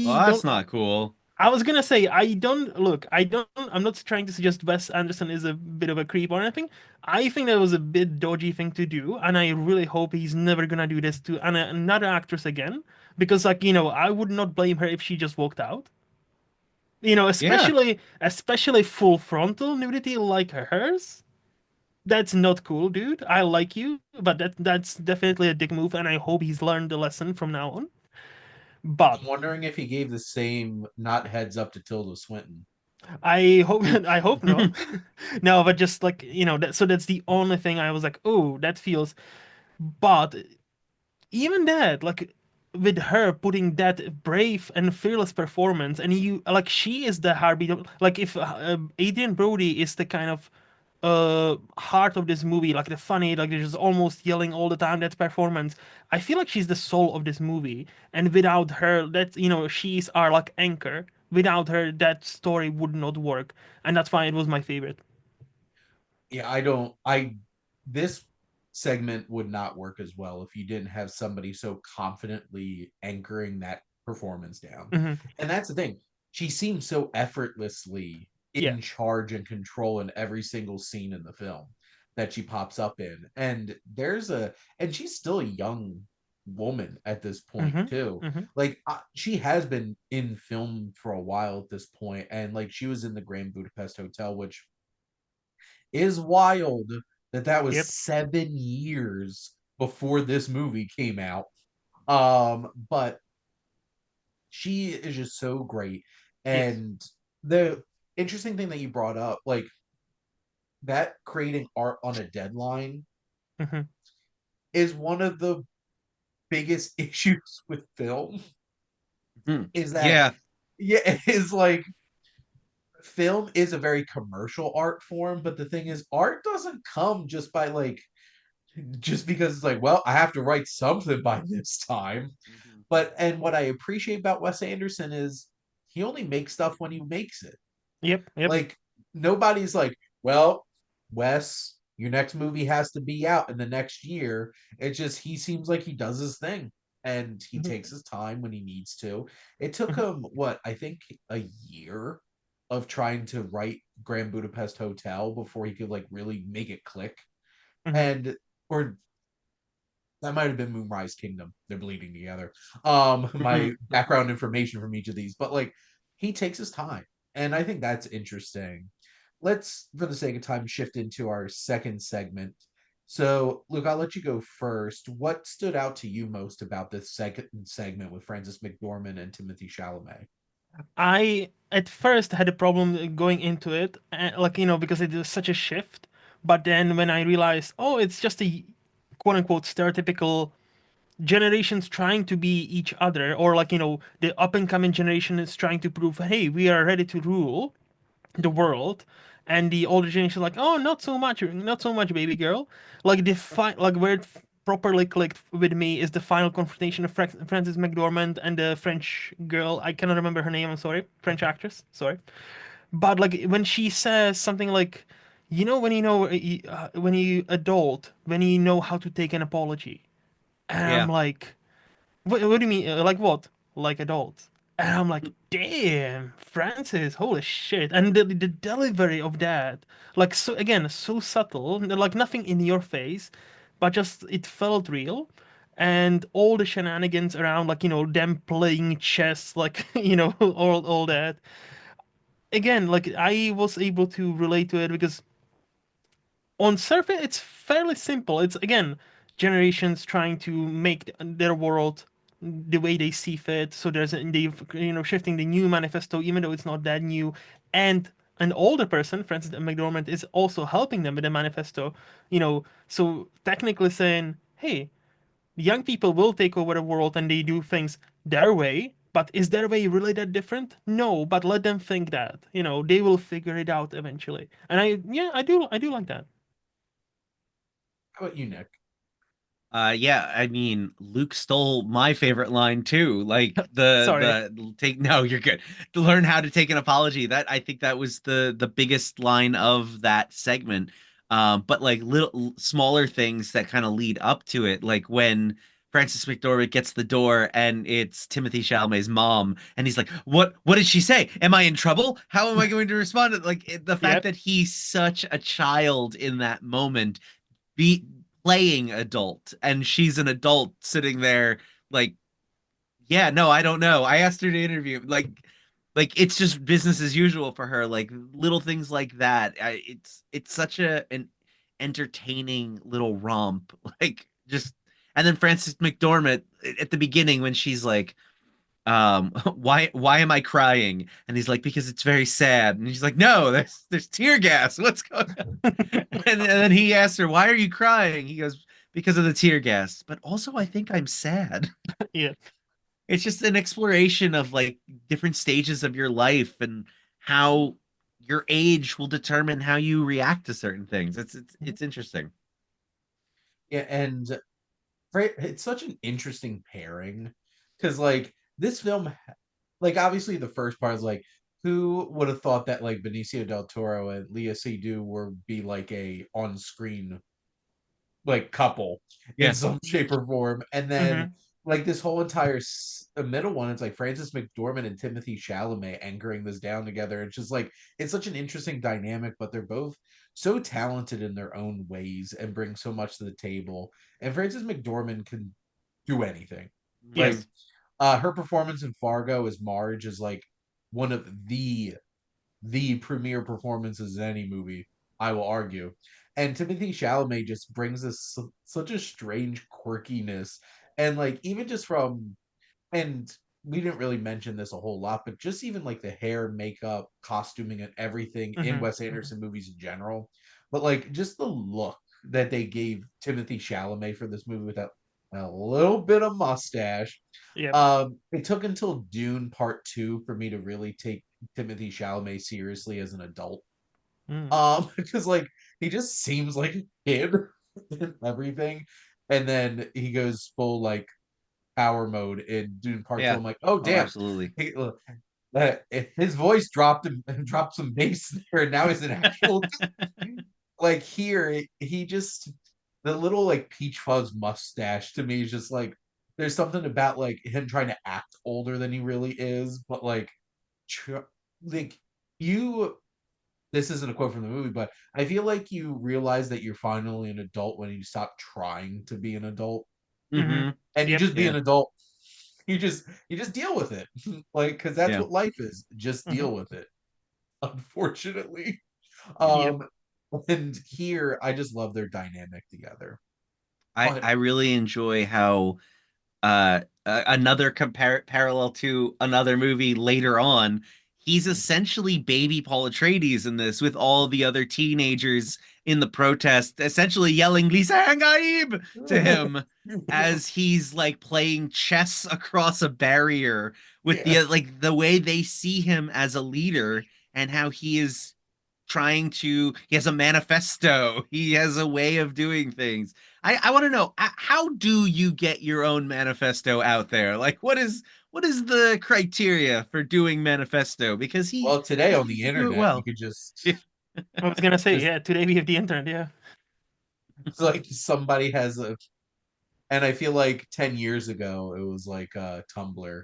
Well, I that's don't. not cool. I was gonna say I don't look. I don't. I'm not trying to suggest Wes Anderson is a bit of a creep or anything. I think that was a bit dodgy thing to do, and I really hope he's never gonna do this to another actress again. Because like I would not blame her if she just walked out. Yeah. Especially full frontal nudity like hers. That's not cool, dude. I like you, but that's definitely a dick move, and I hope he's learned the lesson from now on. I'm But wondering if he gave the same not heads up to Tilda Swinton. I hope I hope not. No, but just like so that's the only thing I was like, oh, that feels. But even that, like with her putting that brave and fearless performance, and you like she is the heartbeat of, like if Adrian Brody is the kind of heart of this movie, like the funny, like they're just almost yelling all the time. That performance, I feel like she's the soul of this movie, and without her, that she's our like anchor. Without her, that story would not work, and that's why it was my favorite. Yeah, I don't I this segment would not work as well if you didn't have somebody so confidently anchoring that performance down. Hmm. And that's the thing. She seems so effortlessly Yeah. in charge and control in every single scene in the film that she pops up in. And she's still a young woman at this point Hmm. too. Hmm. Like she has been in film for a while at this point, and like she was in the Grand Budapest Hotel, which is wild that that was Yep. 7 years before this movie came out. But she is just so great. Yes. And the interesting thing that you brought up, like that creating art on a deadline, Hmm. is one of the biggest issues with film. Is that, Yeah. yeah, is like film is a very commercial art form, but the thing is, art doesn't come just because it's like, well, I have to write something by this time. Mhm. But and what I appreciate about Wes Anderson is he only makes stuff when he makes it. Yep. Yep. Like nobody's like, well, Wes, your next movie has to be out in the next year. It's just he seems like he does his thing and he Hmm. takes his time when he needs to. It took Hmm. him what I think a year of trying to write Grand Budapest Hotel before he could like really make it click. Hmm. And or that might have been Moonrise Kingdom. They're bleeding together. My Mhm. background information from each of these, but like he takes his time, and I think that's interesting. Let's, for the sake of time, shift into our second segment. So, Luke, I'll let you go first. What stood out to you most about this second segment with Francis McDormand and Timothy Chalamet? I at first had a problem going into it, like because it was such a shift. But then when I realized, oh, it's just a quote unquote stereotypical generations trying to be each other, or like the up and coming generation is trying to prove, hey, we are ready to rule the world, and the older generation like, oh, not so much, not so much, baby girl. Like like where it properly clicked with me is the final confrontation of Frances McDormand and the French girl. I cannot remember her name. I'm sorry, French actress. Sorry, but like when she says something like, when when you adult, when you know how to take an apology, and I'm Yeah. like, what do you mean? Like what? Like adults? And I'm like, damn, Francis, holy shit! And the delivery of that, like so again, so subtle, like nothing in your face, but just it felt real. And all the shenanigans around, like them playing chess, like all that. Again, like I was able to relate to it because on surface it's fairly simple. It's again generations trying to make their world the way they see fit. So there's they shifting the new manifesto, even though it's not that new, and an older person, Francis McDormand, is also helping them with the manifesto. So technically saying, hey, young people will take over the world and they do things their way. But is their way really that different? No, but let them think that. They will figure it out eventually. And yeah, I do like that. How about you, Nick? Yeah, I mean, Luke stole my favorite line too. Like Sorry. the take no, you're good. To learn how to take an apology. That I think that was the biggest line of that segment. But like little smaller things that kind of lead up to it, like when Francis McDormand gets the door and it's Timothy Chalamet's mom, and he's like, What did she say? Am I in trouble? How am I going to respond?" The fact Yep. that he's such a child in that moment be playing adult and she's an adult sitting there like, yeah, no, I don't know, I asked her to interview, like it's just business as usual for her, like little things like that. It's such an entertaining little romp, like just. And then Frances McDormand at the beginning when she's like, why am I crying? And he's like, because it's very sad. And he's like, no, there's tear gas, what's going on? And then he asks her, why are you crying? He goes, because of the tear gas, but also I think I'm sad. Yeah. It's just an exploration of like different stages of your life and how your age will determine how you react to certain things. It's interesting. Yeah, and it's such an interesting pairing because like this film, like obviously the first part is like who would have thought that like Benicio del Toro and Leah Seydoux were be like a on-screen like couple in Yeah. some shape or form, and then Hmm. like this whole entire middle one, it's like Frances McDormand and Timothy Chalamet anchoring this down together. It's just like it's such an interesting dynamic, but they're both so talented in their own ways and bring so much to the table. And Frances McDormand can do anything. Like Yes. her performance in Fargo as Marge is like one of the premier performances in any movie, I will argue. And Timothy Chalamet just brings us such a strange quirkiness, and like even just from, and we didn't really mention this a whole lot, but just even like the hair, makeup, costuming, and everything in Hmm. Wes Anderson movies in general, but like just the look that they gave Timothy Chalamet for this movie with that a little bit of mustache. Yep. It took until Dune Part Two for me to really take Timothy Chalamet seriously as an adult. Mm. Because like he just seems like a kid in everything, and then he goes full like power mode in Dune Part Two. Yeah. I'm like, oh Oh, damn, absolutely. he, his voice dropped and dropped some bass there, and now he's an actual like here. He just the little like peach fuzz mustache to me is just like there's something about like him trying to act older than he really is, but like tr- like you this isn't a quote from the movie, but I feel like you realize that you're finally an adult when you stop trying to be an adult Hmm. Hmm. and you Yep. just be Yeah. an adult. You just deal with it. Like cuz that's Yeah. what life is. Just Hmm. deal with it. Unfortunately. Yep. Um and here I just love their dynamic together. But I really enjoy how another parallel to another movie later on, he's essentially baby Paul Atreides in this with all the other teenagers in the protest essentially yelling Lisa Hangaib to him as he's like playing chess across a barrier with yeah. the like the way they see him as a leader and how he is trying to he has a manifesto, he has a way of doing things. I want to know how do you get your own manifesto out there? Like what is the criteria for doing manifesto? Because Well, today he on seems the to do it internet you well. could just I was gonna say, just yeah, today we have the internet, yeah. it's like somebody has a and I feel like 10 years ago it was like Tumblr.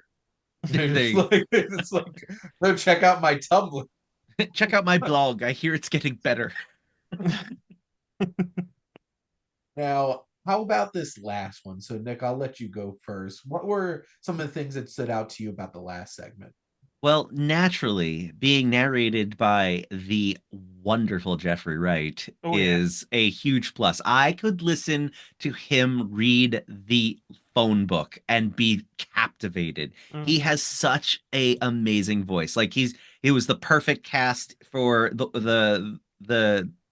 There It's you like it's like go check out my Tumblr. go. Check out my blog. I hear it's getting better. Now, how about this last one? So, Nick, I'll let you go first. What were some of the things that stood out to you about the last segment? Well, naturally, being narrated by the wonderful Jeffrey Wright Oh yeah. is a huge plus. I could listen to him read the phone book and be captivated. He Hmm. has such a amazing voice. Like he was the perfect cast for the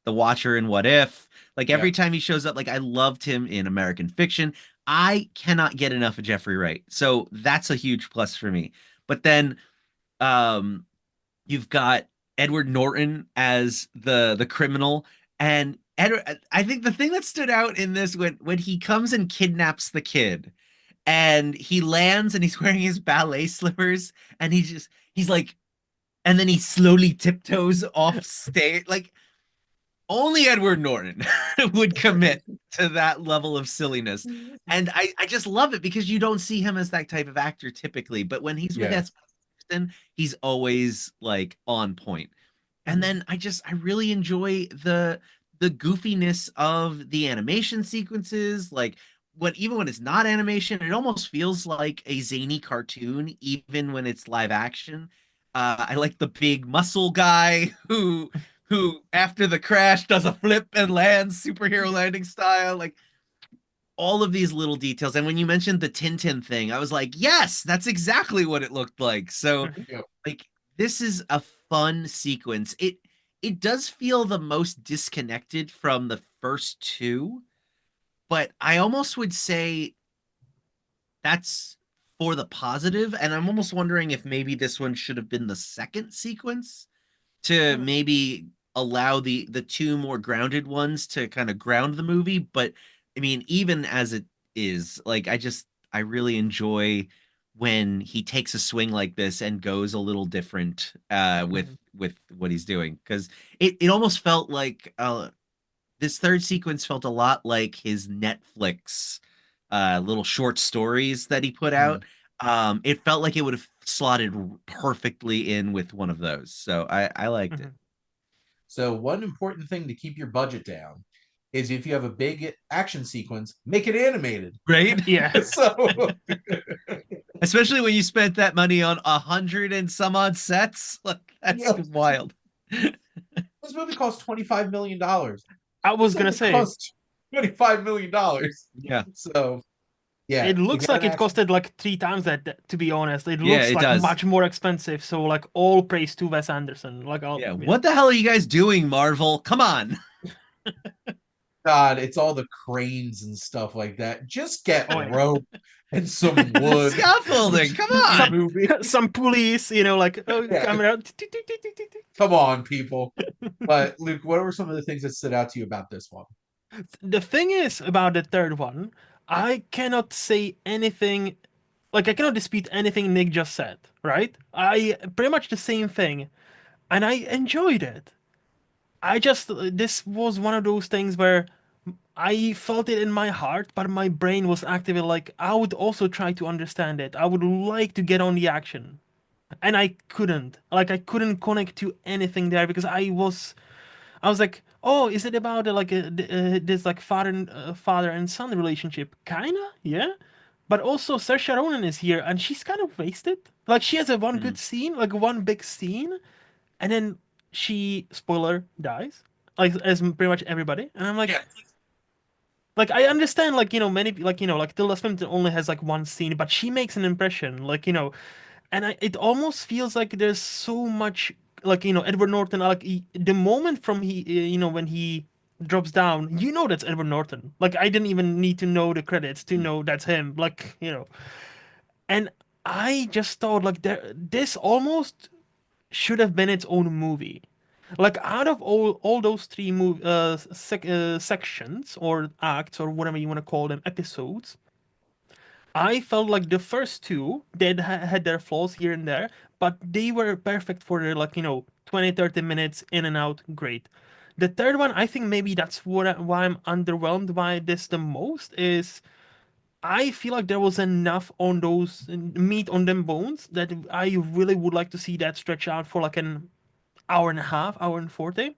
Watcher in What If. Like Yeah. every time he shows up, like I loved him in American Fiction. I cannot get enough of Jeffrey Wright. So that's a huge plus for me. But then um, you've got Edward Norton as the criminal, and Edward. I think the thing that stood out in this when he comes and kidnaps the kid, and he lands and he's wearing his ballet slippers, and he's like, and then he slowly tiptoes off stage, like only Edward Norton would commit to that level of silliness. And I just love it because you don't see him as that type of actor typically, but when he's with Yeah. S. He's always like on point. And Hmm. then I really enjoy the goofiness of the animation sequences. Like even when it's not animation, it almost feels like a zany cartoon, even when it's live action. I like the big muscle guy who after the crash does a flip and lands superhero landing style. Like all of these little details. And when you mentioned the Tintin thing, I was like, yes, that's exactly what it looked like. So Hmm. Yeah. like this is a fun sequence. It does feel the most disconnected from the first two, but I almost would say that's for the positive, and I'm almost wondering if maybe this one should have been the second sequence to Mm, maybe allow the two more grounded ones to kind of ground the movie. But I mean, even as it is, like I really enjoy when he takes a swing like this and goes a little different mhm, with what he's doing, because it almost felt like this third sequence felt a lot like his Netflix little short stories that he put Mhm. out. It felt like it would have slotted perfectly in with one of those. So I liked it. mhm. So one important thing to keep your budget down is if you have a big action sequence, make it animated. Right? Yeah. So Especially when you spent that money on 100 and some odd sets. Like, that's yeah, wild. this movie cost $25 million. I This was gonna doesn't say cost $25 million. Yeah. So yeah, it you looks got like an it action. costed like 3 times that, to be honest. It Yeah, looks it like does. much more expensive. So like all praise to Wes Anderson. Like I'll Yeah. yeah. What the hell are you guys doing, Marvel? Come on. God, it's all the cranes and stuff like that. Just get Oh yeah. rope and some wood. Scaffolding. Come Shoot this Some on. movie. some police, like Yeah, camera. come on, people. But Luke, what were some of the things that stood out to you about this one? The thing is about the third one, I cannot say anything. Like I cannot dispute anything Nick just said. Right? I pretty much the same thing, and I enjoyed it. I just this was one of those things where I felt it in my heart, but my brain was actively like, I would also try to understand it. I would like to get on the action. And I couldn't. Like, I couldn't connect to anything there because I was like, oh, is it about this like father and son relationship? Kinda, yeah. But also, Saoirse Ronan is here, and she's kind of wasted. Like, she has a one Hmm. good scene, like one big scene, and then she, spoiler, dies. Like, as pretty much everybody. And I'm Yeah, like I understand, like many, like Tilda Swinton only has like one scene, but she makes an impression, and it almost feels like there's so much, like Edward Norton, like the moment from when he drops down, that's Edward Norton. Like I didn't even need to know the credits to know that's him. Like and I just thought like this almost should have been its own movie. Like out of all those three sections or acts or whatever you want to call them, episodes, I felt like the first two they had their flaws here and there, but they were perfect for their 20 30 minutes in and out, great. The third one, I think maybe that's why I'm underwhelmed by this the most is I feel like there was enough on those meat on them bones that I really would like to see that stretch out for like an hour and a half, hour and 40.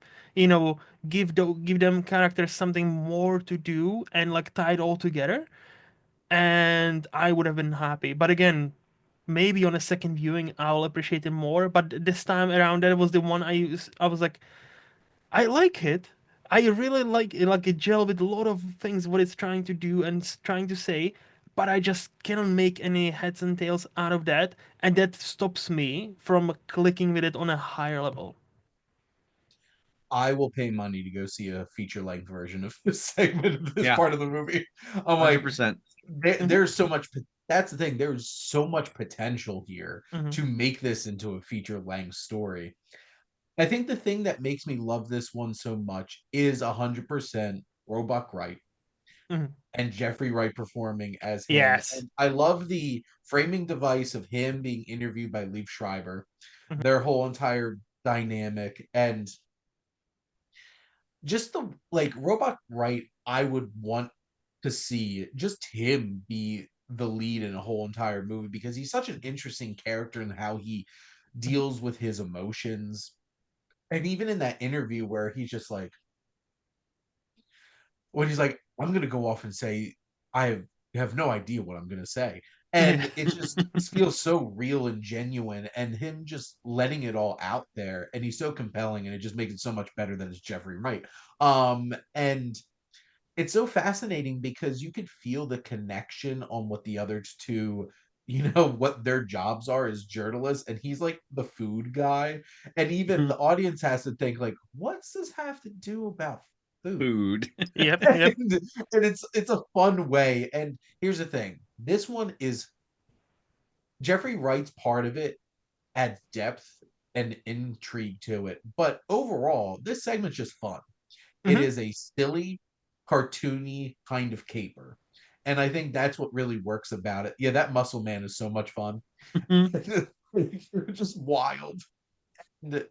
Give them characters something more to do and like tie it all together. And I would have been happy. But again, maybe on a second viewing I'll appreciate it more. But this time around, that was the one I was like, I like it. I really like it, like it gel with a lot of things what it's trying to do and trying to say, but I just cannot make any heads and tails out of that, and that stops me from clicking with it on a higher level. I will pay money to go see a feature length version of this segment of this Yeah. part of the movie. I'm like, 100%. Hmm. there's so much. That's the thing. There's so much potential here Hmm. to make this into a feature length story. I think the thing that makes me love this one so much is 100% Roebuck Wright Hmm. and Jeffrey Wright performing as him. Yes. And I love the framing device of him being interviewed by Leif Schreiber, Hmm. their whole entire dynamic, and just the like Robot Right, I would want to see just him be the lead in a whole entire movie because he's such an interesting character in how he deals with his emotions. And even in that interview where he's just like, when he's like, I'm gonna go off and say, I have no idea what I'm gonna say. Yeah. And it just feels so real and genuine, and him just letting it all out there, and he's so compelling, and it just makes it so much better that it's Jeffrey Wright. And it's so fascinating because you could feel the connection on what the other two, what their jobs are as journalists, and he's like the food guy, and even Mhm. the audience has to think like, what's this have to do about food. Food. Yep, yep. And it's a fun way. And here's the thing: this one is Jeffrey Wright's part of it adds depth and intrigue to it. But overall, this segment's just fun. It Hmm. is a silly, cartoony kind of caper. And I think that's what really works about it. Yeah, that Muscle Man is so much fun. You're just wild. And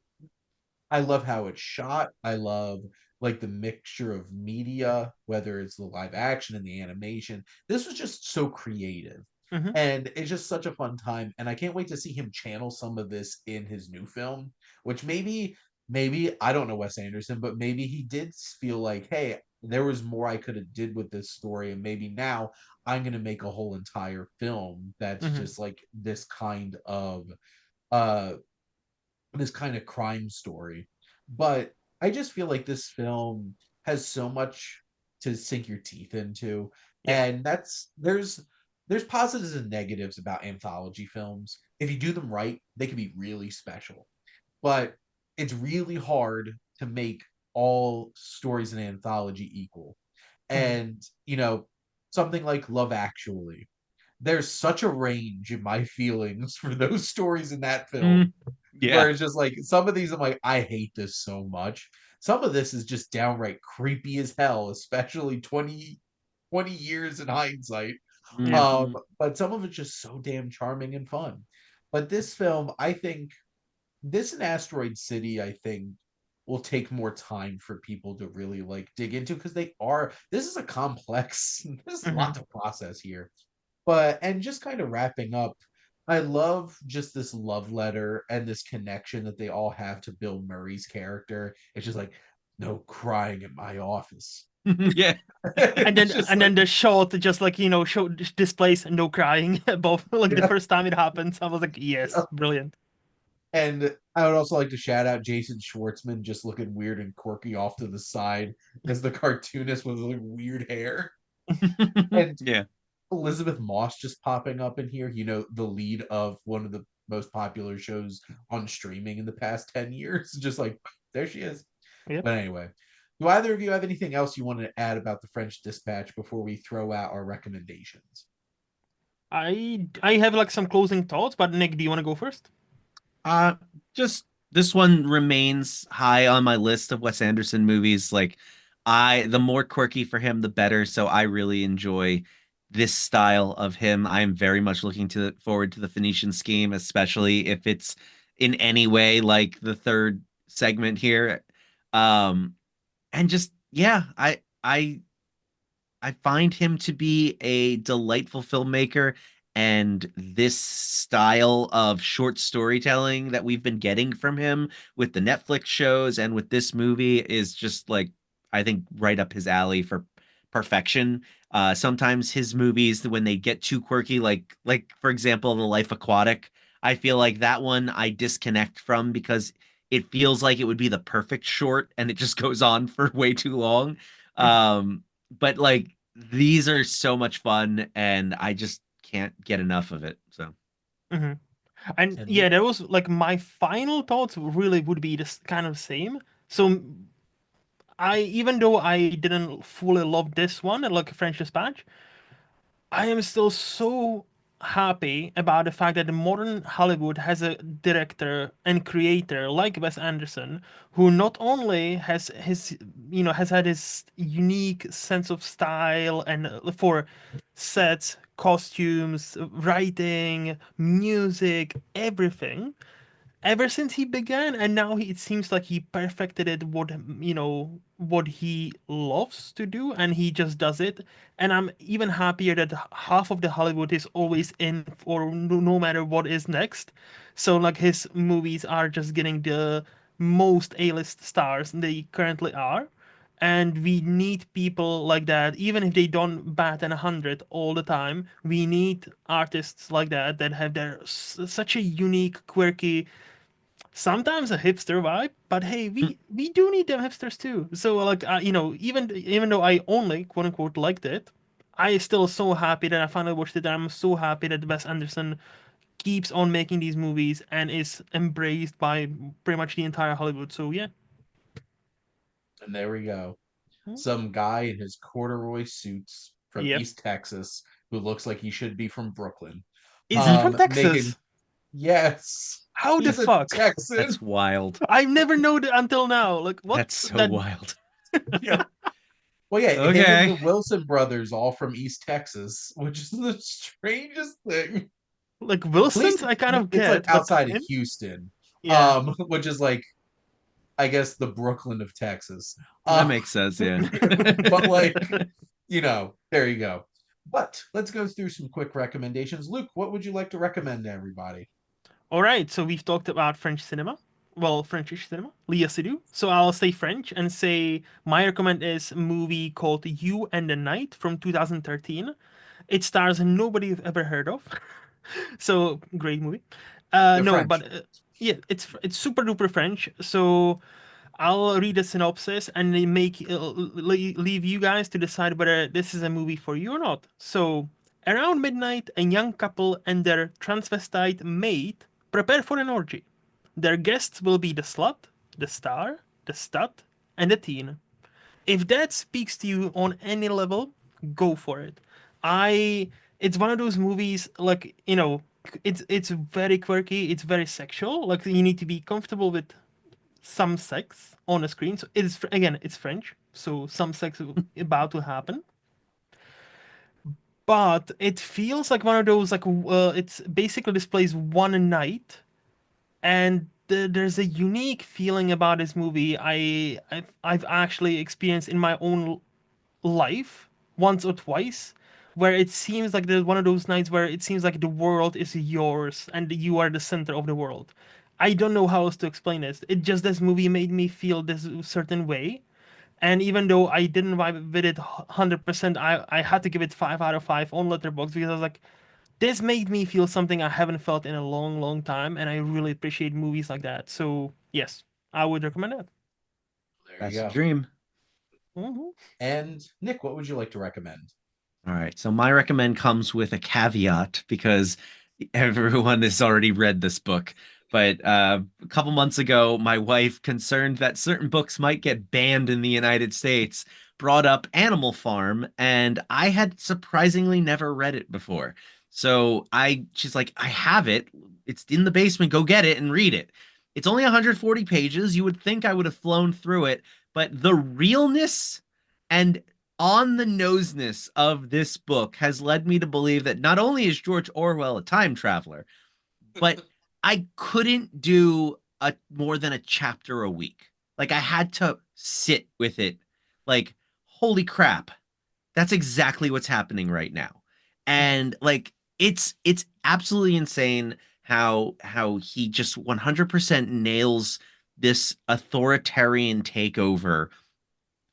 I love how it's shot. I love like the mixture of media, whether it's the live action and the animation. This was just so creative. Hmm. And it's just such a fun time. And I can't wait to see him channel some of this in his new film, which maybe I don't know Wes Anderson, but maybe he did feel like, hey, there was more I could have did with this story. And maybe now I'm gonna make a whole entire film that's Hmm. just like uh this kind of crime story. But I just feel like this film has so much to sink your teeth into. Yeah. And there's positives and negatives about anthology films. If you do them right, they can be really special. But it's really hard to make all stories in an anthology equal. Hmm. And, something like Love Actually, there's such a range in my feelings for those stories in that film Mm, yeah. where it's just like some of these I'm like, I hate this so much. Some of this is just downright creepy as hell, especially 20 years in hindsight. Yeah. Hmm. But some of it's just so damn charming and fun. But this film, I think this and Asteroid City, I think, will take more time for people to really like dig into because this is a complex, there's a lot Hmm. to process here. But and just kind of wrapping up, I love just this love letter and this connection that they all have to Bill Murray's character. It's just like no crying in my office. Yeah. And It's then just and like then the shot just like show displays no crying both like the yeah. first time it happens. I was like, yes, brilliant. And I would also like to shout out Jason Schwartzman just looking weird and quirky off to the side as the cartoonist with like weird hair. And Yeah. Elizabeth Moss just popping up in here, the lead of one of the most popular shows on streaming in the past 10 years. Just like, there she is. Yep. But anyway, do either of you have anything else you want to add about the French Dispatch before we throw out our recommendations? I have like some closing thoughts, but Nick, do you want to go first? Uh, just this one remains high on my list of Wes Anderson movies. Like, the more quirky for him, the better. So I really enjoy this style of him. I am very much looking forward to the Phoenician Scheme, especially if it's in any way like the third segment here. Um, and just yeah, I find him to be a delightful filmmaker, and this style of short storytelling that we've been getting from him with the Netflix shows and with this movie is just like, I think, right up his alley for perfection. Sometimes his movies, when they get too quirky, like for example, The Life Aquatic, I feel like that one I disconnect from because it feels like it would be the perfect short and it just goes on for way too long. But like these are so much fun and I just can't get enough of it. So Hmm. And And yeah, Lee? that was like my final thoughts really would be this kind of same. So I even though I didn't fully love this one, like French Dispatch, I am still so happy about the fact that the modern Hollywood has a director and creator like Wes Anderson, who not only has had his unique sense of style and for sets, costumes, writing, music, everything, ever since he began, and now it seems like he perfected it what he loves to do, and he just does it. And I'm even happier that half of the Hollywood is always in for no matter what is next. So like his movies are just getting the most A-list stars they currently are. And we need people like that, even if they don't bat an 100 all the time. We need artists like that have such a unique, quirky, sometimes a hipster vibe, but hey, we do need them hipsters too. So like even though I only quote unquote liked it, I still so happy that I finally watched it. And I'm so happy that Wes Anderson keeps on making these movies and is embraced by pretty much the entire Hollywood. So yeah. there we go. some guy in his corduroy suits from Yep. East Texas who looks like he should be from Brooklyn. Is he from Making Texas? yes, How the he's a fuck? Texan. That's wild. I've never known it until now. Like what? That's so That wild. Yeah. Well, yeah, him and Okay. the Wilson brothers, all from East Texas, which is the strangest thing. like At least Wilson's, I kind of it's like get, but outside of him? Houston, Yeah. which is like I guess the Brooklyn of Texas. That makes sense, yeah. But like, there you go. But let's go through some quick recommendations. Luke, what would you like to recommend to everybody? All right. So we've talked about French cinema. Well, Frenchish cinema. Lia Seydoux. So I'll say French and say my recommend is a movie called You and the Night from 2013. It stars nobody you've ever heard of. So great movie. The No, French. but yeah, it's super duper French. So I'll read a synopsis and they leave you guys to decide whether this is a movie for you or not. So, around midnight, a young couple and their transvestite mate prepare for an orgy. Their guests will be the slut, the star, the stud, and the teen. If that speaks to you on any level, go for it. I it's one of those movies like, it's very quirky, it's very sexual. Like you need to be comfortable with some sex on a screen. So it's again, it's French, so some sex is about to happen. But it feels like one of those like it's basically displays one night, and there's a unique feeling about this movie I've actually experienced in my own life once or twice, where it seems like there's one of those nights where it seems like the world is yours and you are the center of the world. I don't know how else to explain this. It just this movie made me feel this certain way. And even though I didn't vibe with it 100%, I had to give it 5 out of 5 on Letterboxd because I was like, this made me feel something I haven't felt in a long, long time. And I really appreciate movies like that. So, yes, I would recommend that. There you That's a go. dream. Mm-hmm. And Nick, what would you like to recommend? All right. So my recommend comes with a caveat because everyone has already read this book. But a couple months ago, my wife, concerned that certain books might get banned in the United States, brought up Animal Farm, and I had surprisingly never read it before. So she's like, I have it. It's in the basement. Go get it and read it. It's only 140 pages. You would think I would have flown through it, but the realness and on the noseness of this book has led me to believe that not only is George Orwell a time traveler, but I couldn't do a more than a chapter a week. Like I had to sit with it. Like, holy crap, that's exactly what's happening right now. And like it's absolutely insane how he just 100% nails this authoritarian takeover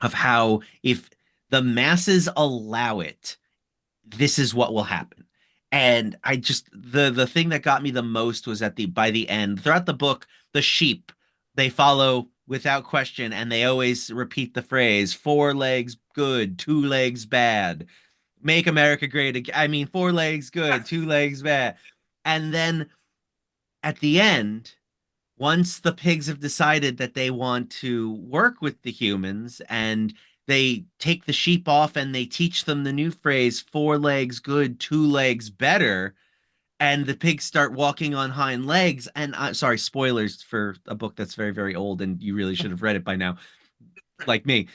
of how if the masses allow it, this is what will happen. And I just the thing that got me the most was at the by the end, throughout the book, the sheep, they follow without question, and they always repeat the phrase, four legs good, two legs bad. Make America great again. I mean, four legs good, two legs bad. And then at the end, once the pigs have decided that they want to work with the humans and they take the sheep off and they teach them the new phrase, four legs good, two legs better, and the pigs start walking on hind legs. And sorry, spoilers for a book that's very, very old and you really should have read it by now, like me.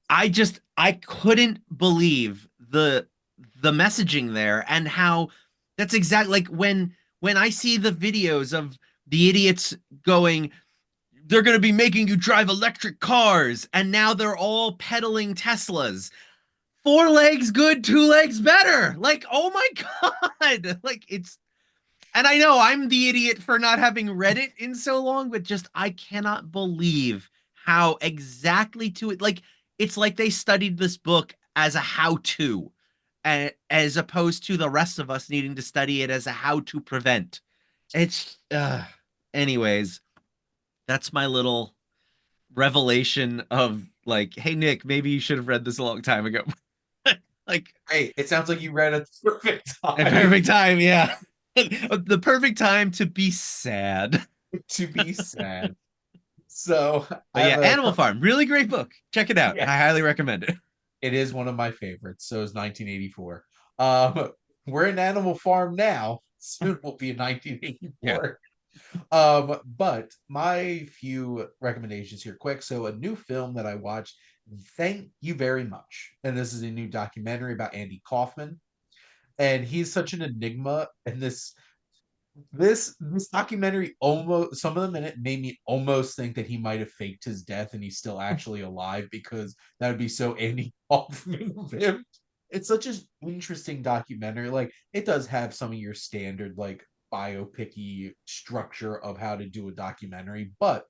I couldn't believe the messaging there and how that's exactly like when I see the videos of the idiots going, they're going to be making you drive electric cars, and now they're all peddling Teslas. Four legs good, two legs better. Like, oh my God. Like, it's, and I know I'm the idiot for not having read it in so long, but just, I cannot believe how exactly to it. Like, it's like they studied this book as a how to, as opposed to the rest of us needing to study it as a how to prevent. It's, anyways, that's my little revelation of like, hey Nick, maybe you should have read this a long time ago. Like, Hey, it sounds like you read at the perfect a time perfect time, yeah. The perfect time to be sad. to be sad. So I But yeah, have Animal Farm, really great book. Check it out. yeah, I highly recommend it. it is one of my favorites. So is 1984. We're in Animal Farm now. Soon we'll be in Yeah. 1984. But my few recommendations here, quick. So a new film that I watched, thank you very much. And this is a new documentary about Andy Kaufman. And he's such an enigma. And this documentary, almost some of them in it made me almost think that he might have faked his death and he's still actually alive, because that would be so Andy Kaufman of him. It's such an interesting documentary. Like, it does have some of your standard like biopic-y structure of how to do a documentary, but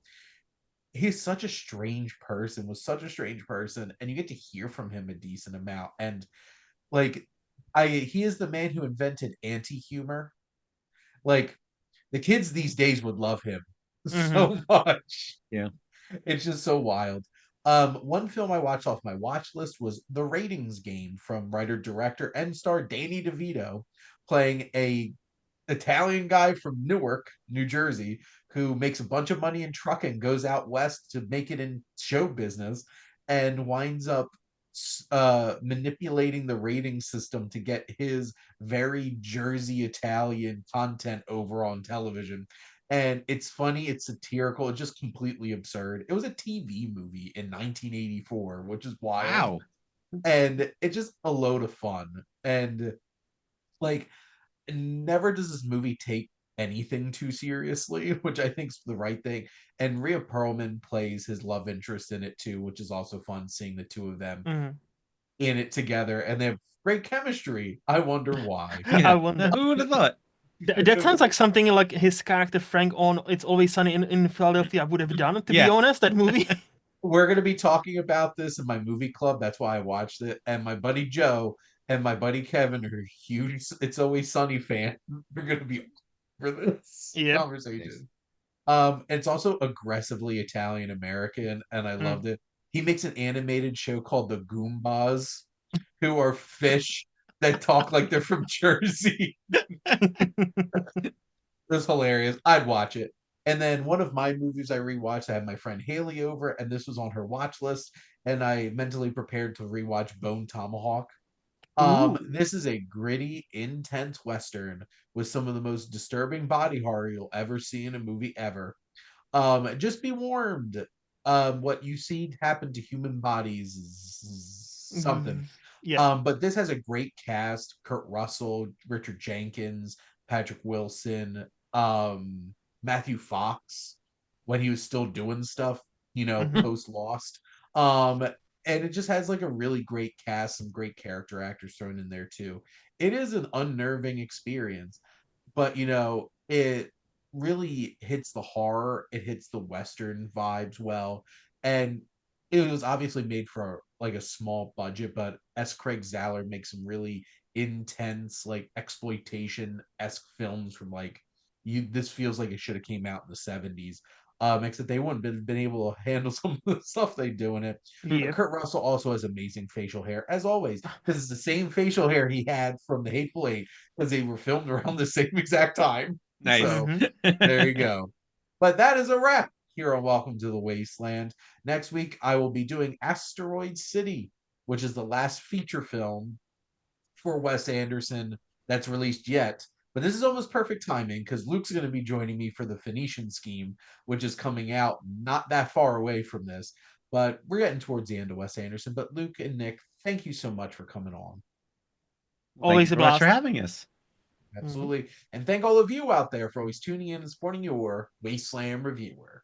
he's such a strange person, was such a strange person, and you get to hear from him a decent amount. And like, I he is the man who invented anti-humor. Like, the kids these days would love him so much. Yeah. It's just so wild. One film I watched off my watch list was The Ratings Game, from writer, director, and star Danny DeVito, playing a Italian guy from Newark, New Jersey, who makes a bunch of money in trucking, goes out west to make it in show business, and winds up manipulating the rating system to get his very Jersey Italian content over on television. And it's funny, it's satirical, it's just completely absurd. It was a TV movie in 1984, which is wild. Wow. And it's just a load of fun. And like, never does this movie take anything too seriously, which I think is the right thing. And Rhea Perlman plays his love interest in it too, which is also fun, seeing the two of them in it together, and they have great chemistry. I wonder why. I Yeah. wonder. Who would have thought? That sounds like something like his character Frank on It's Always Sunny in Philadelphia would have done, to be Yeah. honest, that movie. We're going to be talking about this in my movie club. That's why I watched it. And my buddy Joe and my buddy Kevin are huge It's Always Sunny fan. We're going to be for this Yep. conversation. It's also aggressively Italian American, and I loved it. He makes an animated show called The Goombas, who are fish that talk like they're from Jersey. It was hilarious. I'd watch it. And then one of my movies I rewatched, I had my friend Haley over, and this was on her watch list, and I mentally prepared to rewatch Bone Tomahawk. Ooh. This is a gritty, intense Western with some of the most disturbing body horror you'll ever see in a movie ever. Just be warned. What you see happen to human bodies is something. Yeah. But this has a great cast: Kurt Russell, Richard Jenkins, Patrick Wilson, Matthew Fox, when he was still doing stuff, post Lost. Um, and it just has like a really great cast, some great character actors thrown in there too. It is an unnerving experience, but it really hits the horror, it hits the Western vibes well. And it was obviously made for like a small budget, but S. Craig Zahler makes some really intense, like, exploitation-esque films from like, this feels like it should have came out in the 70s. Except they wouldn't have been able to handle some of the stuff they do in it. Yeah. Kurt Russell also has amazing facial hair, as always, because it's the same facial hair he had from The Hateful Eight, because they were filmed around the same exact time. Nice. So there you go. But that is a wrap here on Welcome to the Wasteland. Next week, I will be doing Asteroid City, which is the last feature film for Wes Anderson that's released yet. But this is almost perfect timing, because Luke's going to be joining me for the Phoenician Scheme, which is coming out not that far away from this. But we're getting towards the end of Wes Anderson. But Luke and Nick, thank you so much for coming on. Thank you Always a very much for blast. having us. Absolutely. And thank all of you out there for always tuning in and supporting your Wasteland Reviewer.